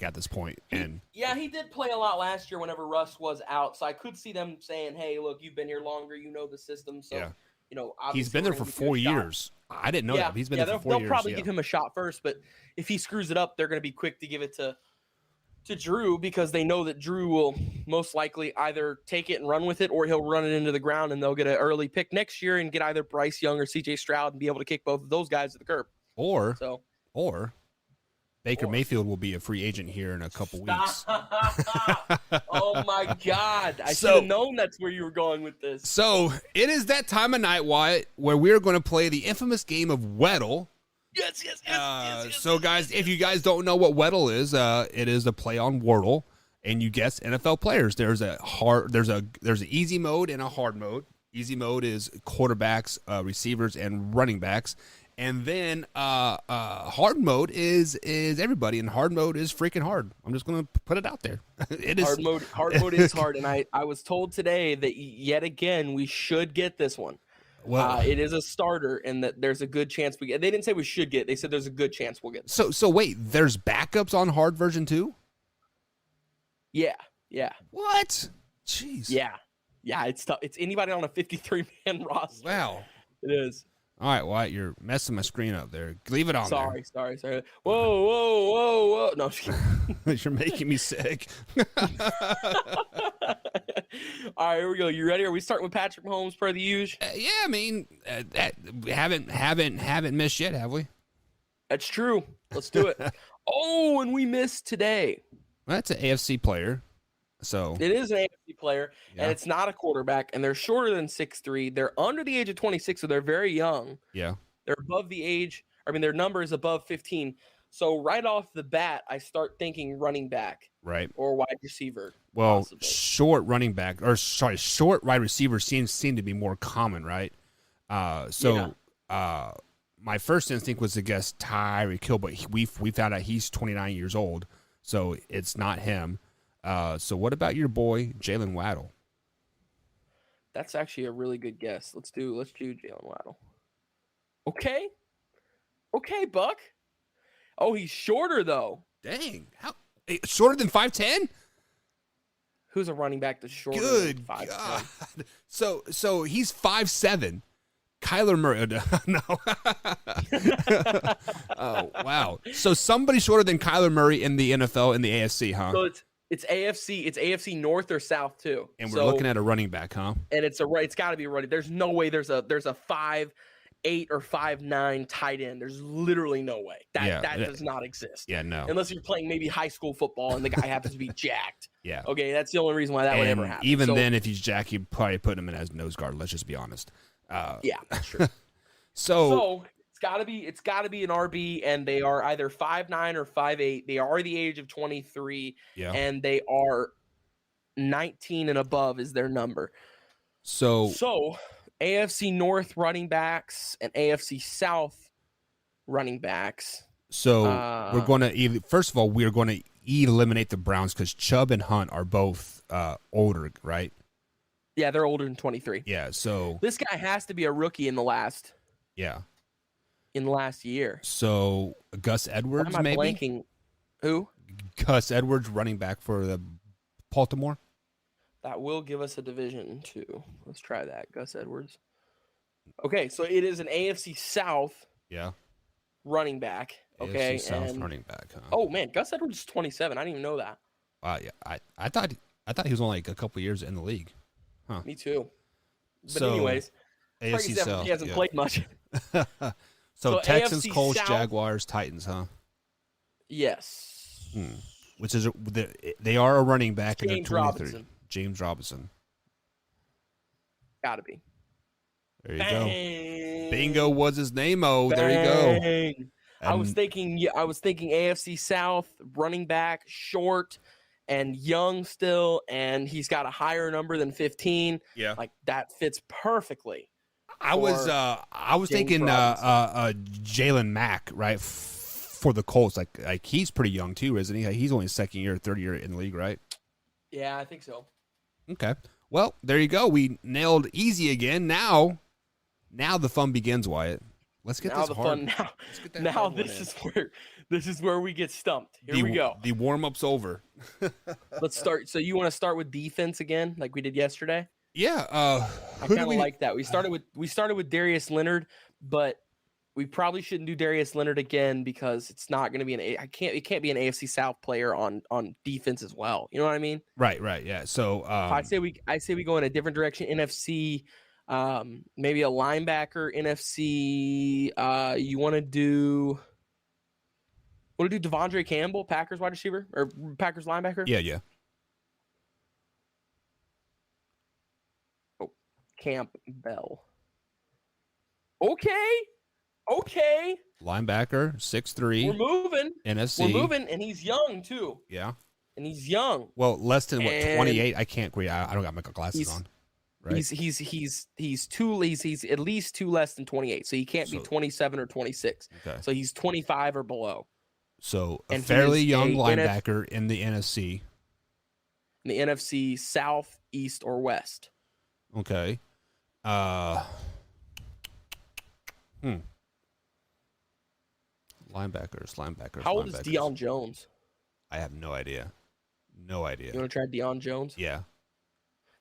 at this point, and he did play a lot last year whenever Russ was out. So I could see them saying, "Hey, look, you've been here longer. You know the system." So he's been there for 4 years. I didn't know that. But he's been there for 4 years. They'll probably give him a shot first, but if he screws it up, they're going to be quick to give it to Drew, because they know that Drew will most likely either take it and run with it, or he'll run it into the ground, and they'll get an early pick next year and get either Bryce Young or CJ Stroud and be able to kick both of those guys to the curb. Or Baker Mayfield will be a free agent here in a couple weeks. Oh my God. I should have known that's where you were going with this. So it is that time of night, Wyatt, where we're going to play the infamous game of Weddle. Yes. So, guys, if you guys don't know what Weddle is, it is a play on Wordle, and you guess NFL players. There's an easy mode and a hard mode. Easy mode is quarterbacks, receivers, and running backs, And then hard mode is everybody, and hard mode is freaking hard. I'm just gonna put it out there. It is hard mode is hard, and I was told today that yet again we should get this one. Well, it is a starter, and that there's a good chance we get. They didn't say we should get. They said there's a good chance we'll get it. So wait, there's backups on hard version 2? Yeah. What? Jeez. Yeah. It's tough. It's anybody on a 53-man roster. Wow. It is. All right, Wyatt, you're messing my screen up there. Leave it on Sorry. Whoa. No, I'm just kidding. there. You're making me sick. All right, here we go. You ready? Are we starting with Patrick Mahomes per the usual? Yeah, I mean, we haven't missed yet, have we? That's true. Let's do it. Oh, and we missed today. That's an AFC player. So it is an AFC player, Yeah. and it's not a quarterback, and they're shorter than 6'3". They're under the age of 26, so they're very young. Yeah. They're above the age. I mean, their number is above 15. So right off the bat, I start thinking running back, right, or wide receiver. Well, possibly. short wide receiver seem to be more common, right? My first instinct was to guess Tyreek Hill, but we found out he's 29 years old, so it's not him. So what about your boy Jalen Waddle? That's actually a really good guess. Let's do Jalen Waddle. Okay, Buck. Oh, he's shorter though. Dang, how shorter than 5'10"? Who's a running back that's shorter Good than 5'10"? God. So he's 5'7". Kyler Murray. No. Oh, wow. So somebody shorter than Kyler Murray in the NFL in the AFC, huh? So it's AFC. It's AFC North or South too. And we're looking at a running back, huh? And it's got to be a running. There's no way there's a 5'8" or 5'9" tight end. There's literally no way that does not exist. Yeah, no. Unless you're playing maybe high school football and the guy happens to be jacked. Yeah. Okay, that's the only reason why that would ever happen. Even then, if he's jacked, you'd probably put him in as nose guard. Let's just be honest. Yeah, that's true. So it's got to be an RB, and they are either 5'9" or 5'8". They are the age of 23, and they are 19 and above is their number. So AFC North running backs and AFC South running backs. So we're going to first of all we're going to eliminate the Browns because Chubb and Hunt are both older, right? Yeah, they're older than 23. Yeah, so this guy has to be a rookie in the last year. So Gus Edwards, Why am I maybe blanking? Who? Gus Edwards, running back for the Baltimore. That will give us a division too. Let's try that. Gus Edwards. Okay, so it is an AFC South. Running back. Okay, AFC South running back. Huh? Oh man, Gus Edwards is 27. I didn't even know that. Yeah, I thought he was only like a couple years in the league. Huh. Me too. But so, anyways, AFC South, he hasn't played much. so Texans, AFC Colts, South, Jaguars, Titans, huh? Yes. Which is they are a running back in the 23. Robinson. James Robinson. Gotta be. There you go. Bingo was his name. Oh, there you go. I was thinking AFC South running back, short and young still, and he's got a higher number than 15. Yeah, like that fits perfectly. I was thinking Jalen Mack, right, for the Colts. Like he's pretty young too, isn't he? He's only second year, third year in the league, right? Yeah, I think so. Okay. Well, there you go. We nailed easy again. Now the fun begins, Wyatt. Let's get this hard. Now this is where we get stumped. Here we go. The warm-up's over. Let's start. So you want to start with defense again, like we did yesterday? Yeah. I kind of like that. We started with Darius Leonard, but we probably shouldn't do Darius Leonard again because it's not going to be it can't be an AFC South player on defense as well. You know what I mean? Right. Yeah. So I say we go in a different direction. NFC. Maybe a linebacker, NFC. You want to do Devondre Campbell, Packers wide receiver or Packers linebacker? Yeah. Oh, Campbell. Okay. Linebacker, 6'3". We're moving. NFC. We're moving, and he's young too. Yeah. And he's young. Well, less than 28? I can't agree. I don't got my glasses on. right? He's at least 2 less than 28, so he can't be 27 or 26. Okay. So he's 25 or below. So a And he fairly is young a linebacker in the NFC. In the NFC South, East, or West. Okay. Linebackers. How old is Deion Jones? I have no idea. No idea. You want to try Deion Jones? Yeah.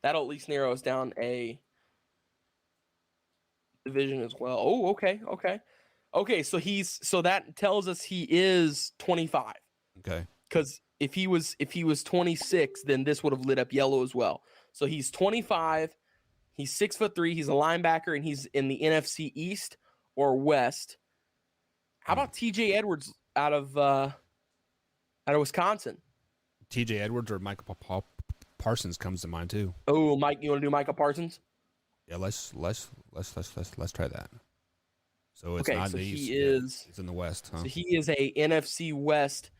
That'll at least narrow us down a division as well. Oh, okay. So that tells us he is 25. Okay. Because if he was 26, then this would have lit up yellow as well. So he's 25. He's 6'3". He's a linebacker, and he's in the NFC East or West. How about T.J. Edwards out of Wisconsin? T.J. Edwards or Michael Parsons comes to mind too. Oh, Mike, you want to do Micah Parsons? Yeah, let's try that. So it's Okay, not so the East. he is. It's in the West, huh? So he is a NFC West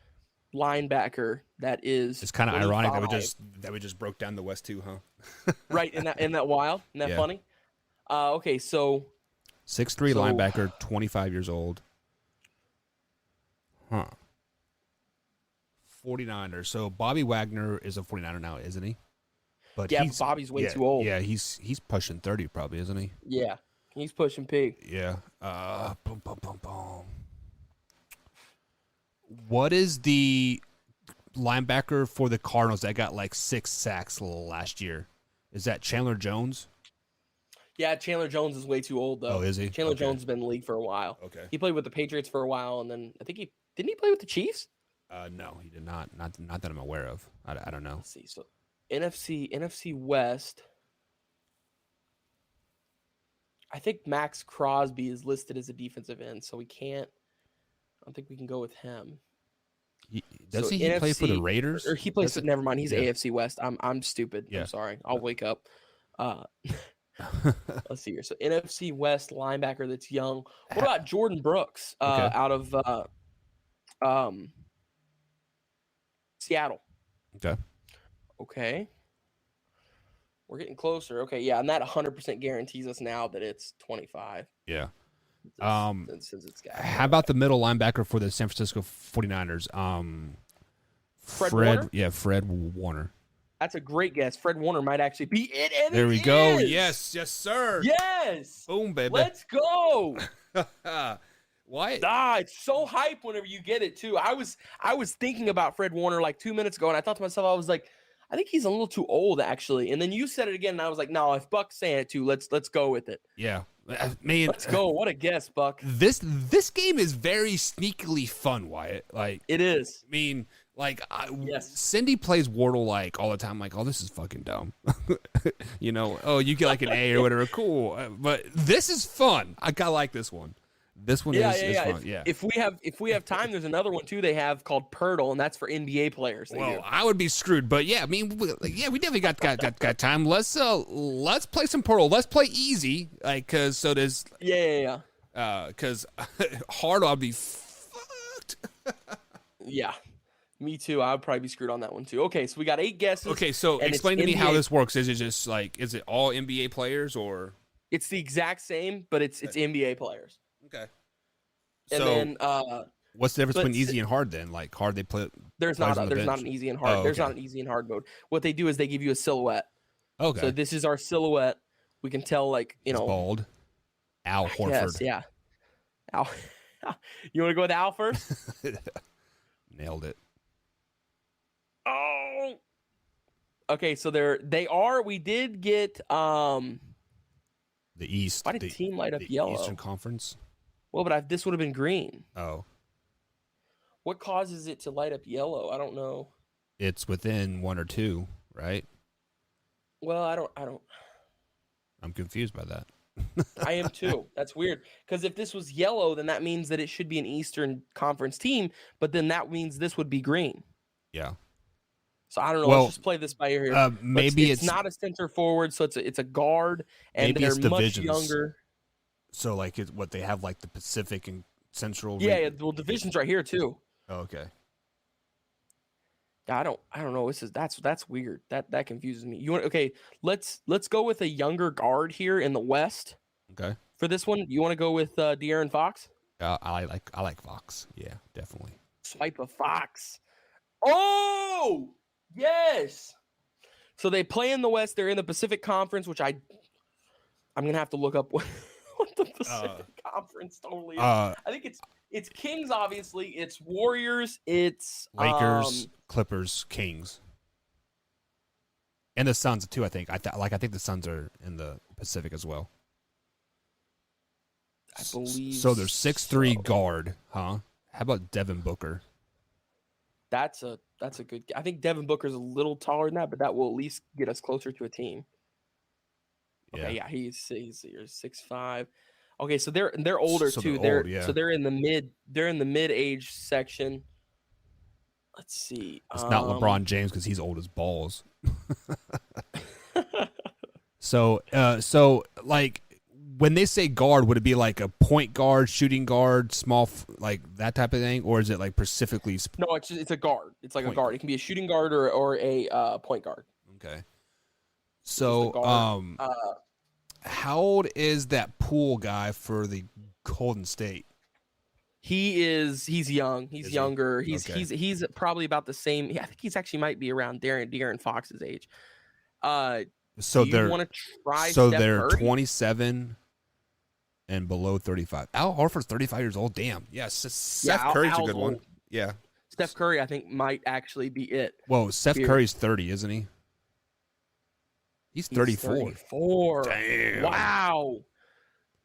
linebacker that is. It's kind of ironic that 25. we just broke down the West too, huh? Right, isn't that wild? Isn't that Yeah. funny? Okay, so 6'3" linebacker, 25 years old. Huh. 49er. So Bobby Wagner is a 49er now, isn't he? But yeah, Bobby's way too old. Yeah, he's pushing 30 probably, isn't he? Yeah, he's pushing pig. Yeah. Boom. What is the linebacker for the Cardinals that got like 6 sacks last year? Is that Chandler Jones? Yeah, Chandler Jones is way too old though. Oh, is he? Chandler Okay. Jones has been in the league for a while. Okay. He played with the Patriots for a while, and then I think didn't he play with the Chiefs? No, he did not. Not that I'm aware of. I don't know. Let's see. So NFC West. I think Max Crosby is listed as a defensive end, so we can't. I don't think we can go with him. Does So he play for the Raiders? Or he plays. Never mind. He's Yeah. AFC West. I'm stupid. Yeah. I'm sorry. I'll wake up. Let's see here. So NFC West linebacker that's young. What about Jordan Brooks out of Seattle? Okay. We're getting closer. Okay, yeah, and that 100% guarantees us now that it's 25. Yeah. Since it's got How about the middle linebacker for the San Francisco 49ers? Fred Warner? Yeah, Fred Warner. That's a great guess. Fred Warner might actually be it. And There it we go. is! Yes, sir. Yes. Boom, baby. Let's go. Why? It's so hype whenever you get it too. I was thinking about Fred Warner like 2 minutes ago, and I thought to myself, I was like, I think he's a little too old actually. And then you said it again, and I was like, no, if Buck's saying it too, let's go with it. Yeah, man. Let's go. What a guess, Buck. This game is very sneakily fun, Wyatt. Like it is. I mean, like yes. Cindy plays Wordle like all the time. Like, oh, this is fucking dumb. You know, oh, you get like an A or whatever. Cool, but this is fun. I kind of like this one. This one is fun. If we have time, there's another one too. They have called Purtle, and that's for NBA players. Well, I would be screwed, but yeah, I mean, we definitely got time. Let's play some Purtle. Let's play easy, like because because hard I'll be fucked. Yeah, me too. I would probably be screwed on that one too. Okay, so we got 8 guesses. Okay, so explain to me how this works. Is it just like is it all NBA players or? It's the exact same, but it's NBA players. Okay. And so, then what's the difference between easy and hard then? Like hard, they play. There's not an easy and hard. Oh, There's okay. not an easy and hard mode. What they do is they give you a silhouette. Okay. So this is our silhouette. We can tell, like He's bald. Al Horford. Yes, yeah. Al. You want to go with Al first? Nailed it. Oh. Okay, so we did get the East. Why did the team light up yellow? Eastern Conference. Well, but this would have been green. Oh. What causes it to light up yellow? I don't know. It's within 1 or 2, right? Well, I don't. I'm confused by that. I am too. That's weird. Because if this was yellow, then that means that it should be an Eastern Conference team. But then that means this would be green. Yeah. So I don't know. Well, let's just play this by ear here. Maybe it's not a center forward, so it's a guard, and maybe they're much divisions. younger. So like what they have like the Pacific and Central. Yeah. Well, divisions right here too. Oh, okay. I don't know. That's weird. That confuses me. Let's go with a younger guard here in the West. Okay. For this one, you want to go with De'Aaron Fox? I like Fox. Yeah, definitely. Swipe a Fox. Oh yes. So they play in the West. They're in the Pacific Conference, which I'm gonna have to look up what the Pacific Conference totally is. I think it's Kings, obviously. It's Warriors. It's Lakers, Clippers, Kings, and the Suns too. I think. I think the Suns are in the Pacific as well. I believe so. They're 6'3" guard, huh? How about Devin Booker? That's a good. I think Devin Booker's a little taller than that, but that will at least get us closer to a team. Okay, yeah, he's 6'5". Okay, so they're older too. So they're in the mid-age section. Let's see. It's not LeBron James because he's old as balls. So like when they say guard, would it be like a point guard, shooting guard, small, like that type of thing, or is it like specifically? No, it's a guard. It's like a guard. It can be a shooting guard or a point guard. Okay. So how old is that Poole guy for the Golden State? He's young. He's younger. He's probably about the same. I think he's actually might be around De'Aaron Fox's age. So they're want to try. So Steph they're Curry? 27 and below 35. Al Horford's 35 years old. Damn. Yes, Steph Curry's a good one. Old. Yeah. Steph Curry, I think, might actually be it. Whoa, Steph Curry's 30, isn't he? He's 34. 34. Damn.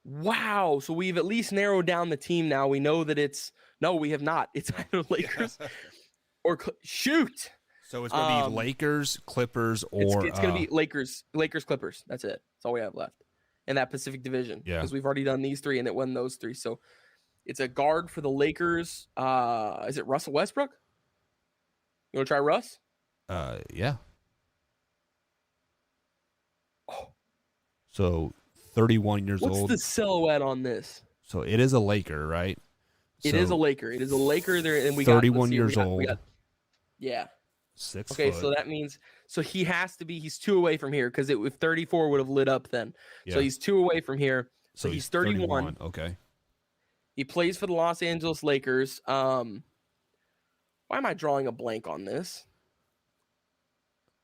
Wow. So we've at least narrowed down the team now. We know that we have not. It's either Lakers or shoot. So it's going to be Lakers, Clippers, or it's going to be Lakers, Clippers. That's it. That's all we have left in that Pacific Division. Yeah. Because we've already done these three and it won those three. So it's a guard for the Lakers. Is it Russell Westbrook? You want to try Russ? Yeah. So 31 years old. What's the silhouette on this? So it is a Laker, right? It is a Laker. It is a Laker there, and we 31 got years old. Yeah. 6 Okay, foot. so that means he has to be. He's 2 away from here because if 34 would have lit up then. Yeah. So he's 2 away from here. So he's 31. 31. Okay. He plays for the Los Angeles Lakers. Why am I drawing a blank on this?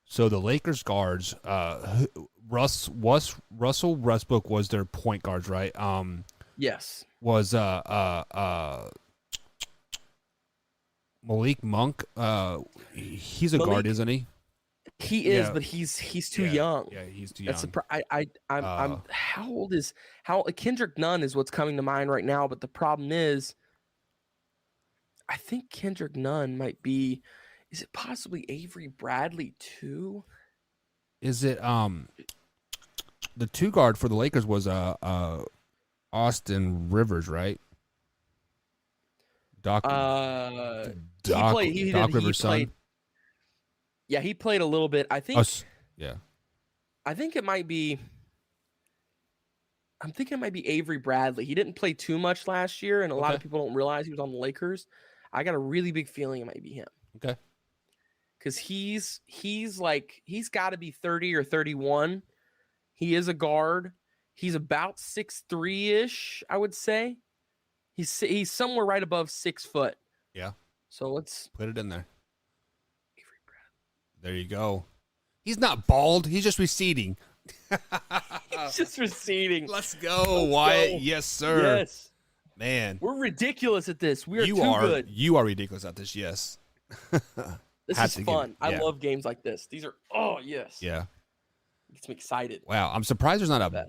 So the Lakers guards, Russell Westbrook was their point guards, right? Yes. Was Malik Monk? He's a guard, isn't he? He is, but he's too young. Yeah, he's too young. I'm how old is Kendrick Nunn is what's coming to mind right now, but the problem is I think Kendrick Nunn might be. Is it possibly Avery Bradley too? Is it the 2 guard for the Lakers was Austin Rivers, right? Doc Rivers' son. Yeah, he played a little bit. I think. Yeah. I think it might be. I'm thinking it might be Avery Bradley. He didn't play too much last year, and a lot of people don't realize he was on the Lakers. I got a really big feeling it might be him. Okay. Because he's got to be 30 or 31. He is a guard. He's about 6'3" I would say. He's somewhere right above 6 foot. Yeah. So let's put it in there. Avery Bradley. There you go. He's not bald. He's just receding. He's just receding. Let's go, Wyatt. Go. Yes, sir. Yes. Man. We're ridiculous at this. We are too good. You are ridiculous at this, yes. This is fun. I love games like this. These are, yes. Yeah. It gets me excited. Wow. I'm surprised there's not a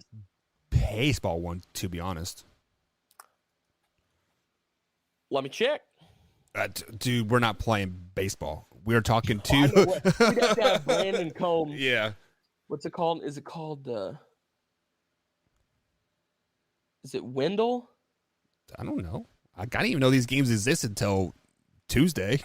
baseball one, to be honest. Let me check. Dude, we're not playing baseball. We're talking to... We'd have to have Brandon Combs. Yeah. What's it called? Is it called... Is it Wendell? I don't know. I didn't even know these games existed until Tuesday.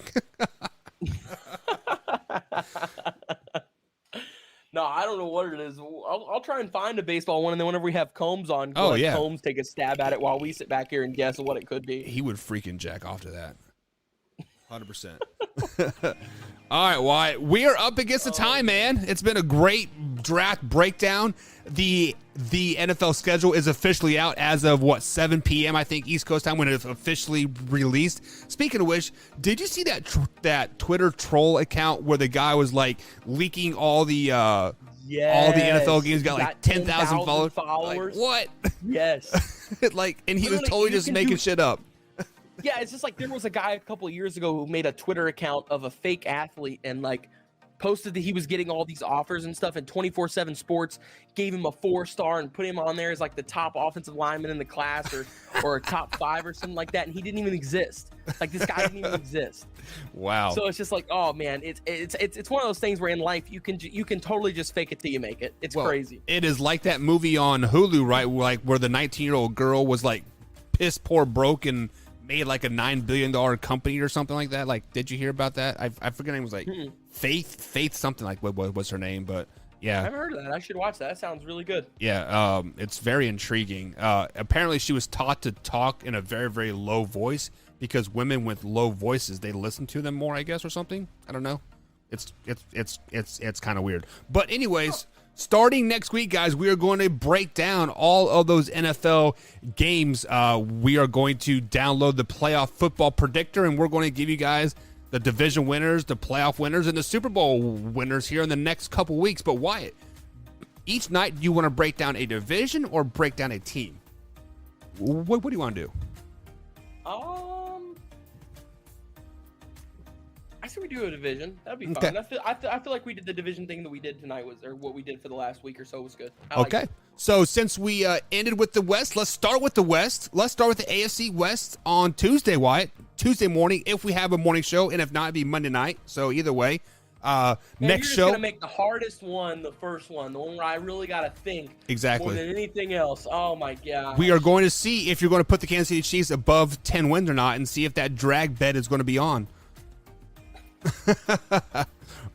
No, I don't know what it is. I'll try and find a baseball one, and then whenever we have Combs on, Combs take a stab at it while we sit back here and guess what it could be. He would freaking jack off to that. 100%. All right, Wyatt, we are up against the time, man. It's been a great draft breakdown. The NFL schedule is officially out as of, 7 p.m., I think, East Coast time when it's officially released. Speaking of which, did you see that Twitter troll account where the guy was, like, leaking all the NFL games, got like 10,000 followers? Like, what? Yes. Like, and he was totally just making shit up. Yeah, it's just like there was a guy a couple of years ago who made a Twitter account of a fake athlete and like posted that he was getting all these offers and stuff, and 24/7 Sports gave him a 4-star and put him on there as like the top offensive lineman in the class or a top 5 or something like that, and he didn't even exist. Like this guy didn't even exist. Wow. So it's just like, oh man, it's one of those things where in life you can totally just fake it till you make it. It's crazy. It is like that movie on Hulu, right? Like where the 19-year-old girl was like piss poor broke and made like a $9 billion company or something like that. Like, did you hear about that? I forget her name was like Faith something, like what was her name, but yeah. I haven't heard of that. I should watch that. That sounds really good. Yeah, it's very intriguing. Apparently she was taught to talk in a very, very low voice because women with low voices, they listen to them more, I guess, or something. I don't know. It's kind of weird. But anyways, starting next week, guys, we are going to break down all of those NFL games. We are going to download the playoff football predictor, and we're going to give you guys the division winners, the playoff winners, and the Super Bowl winners here in the next couple weeks. But Wyatt, each night, do you want to break down a division or break down a team? What do you want to do? I say we do a division. That'd be fun. Okay. I feel like we did the division thing that we did tonight or what we did for the last week or so was good. Okay. So since we ended with the West, let's start with the West. Let's start with the AFC West on Tuesday, Wyatt. Tuesday morning, if we have a morning show, and if not, it'd be Monday night. So either way, next show. You're gonna make the hardest one, the first one, the one where I really gotta think exactly more than anything else. Oh my god. We are going to see if you're going to put the Kansas City Chiefs above 10 wins or not, and see if that drag bet is going to be on.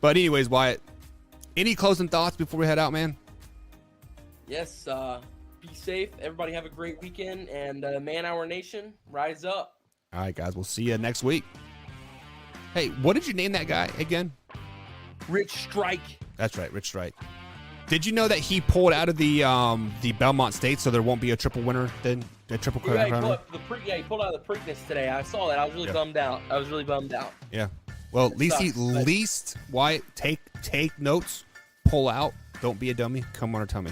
But anyways, Wyatt, any closing thoughts before we head out, man? Yes, be safe. Everybody have a great weekend, and Man Hour Nation, rise up. All right, guys, we'll see you next week. Hey, what did you name that guy again? Rich Strike. That's right, Rich Strike. Did you know that he pulled out of the Belmont State, so there won't be a triple winner then? A triple crown? He pulled out of the Preakness today. I saw that. I was really bummed out. Yeah. Well, at least Wyatt, take notes, pull out. Don't be a dummy. Come on or tell me.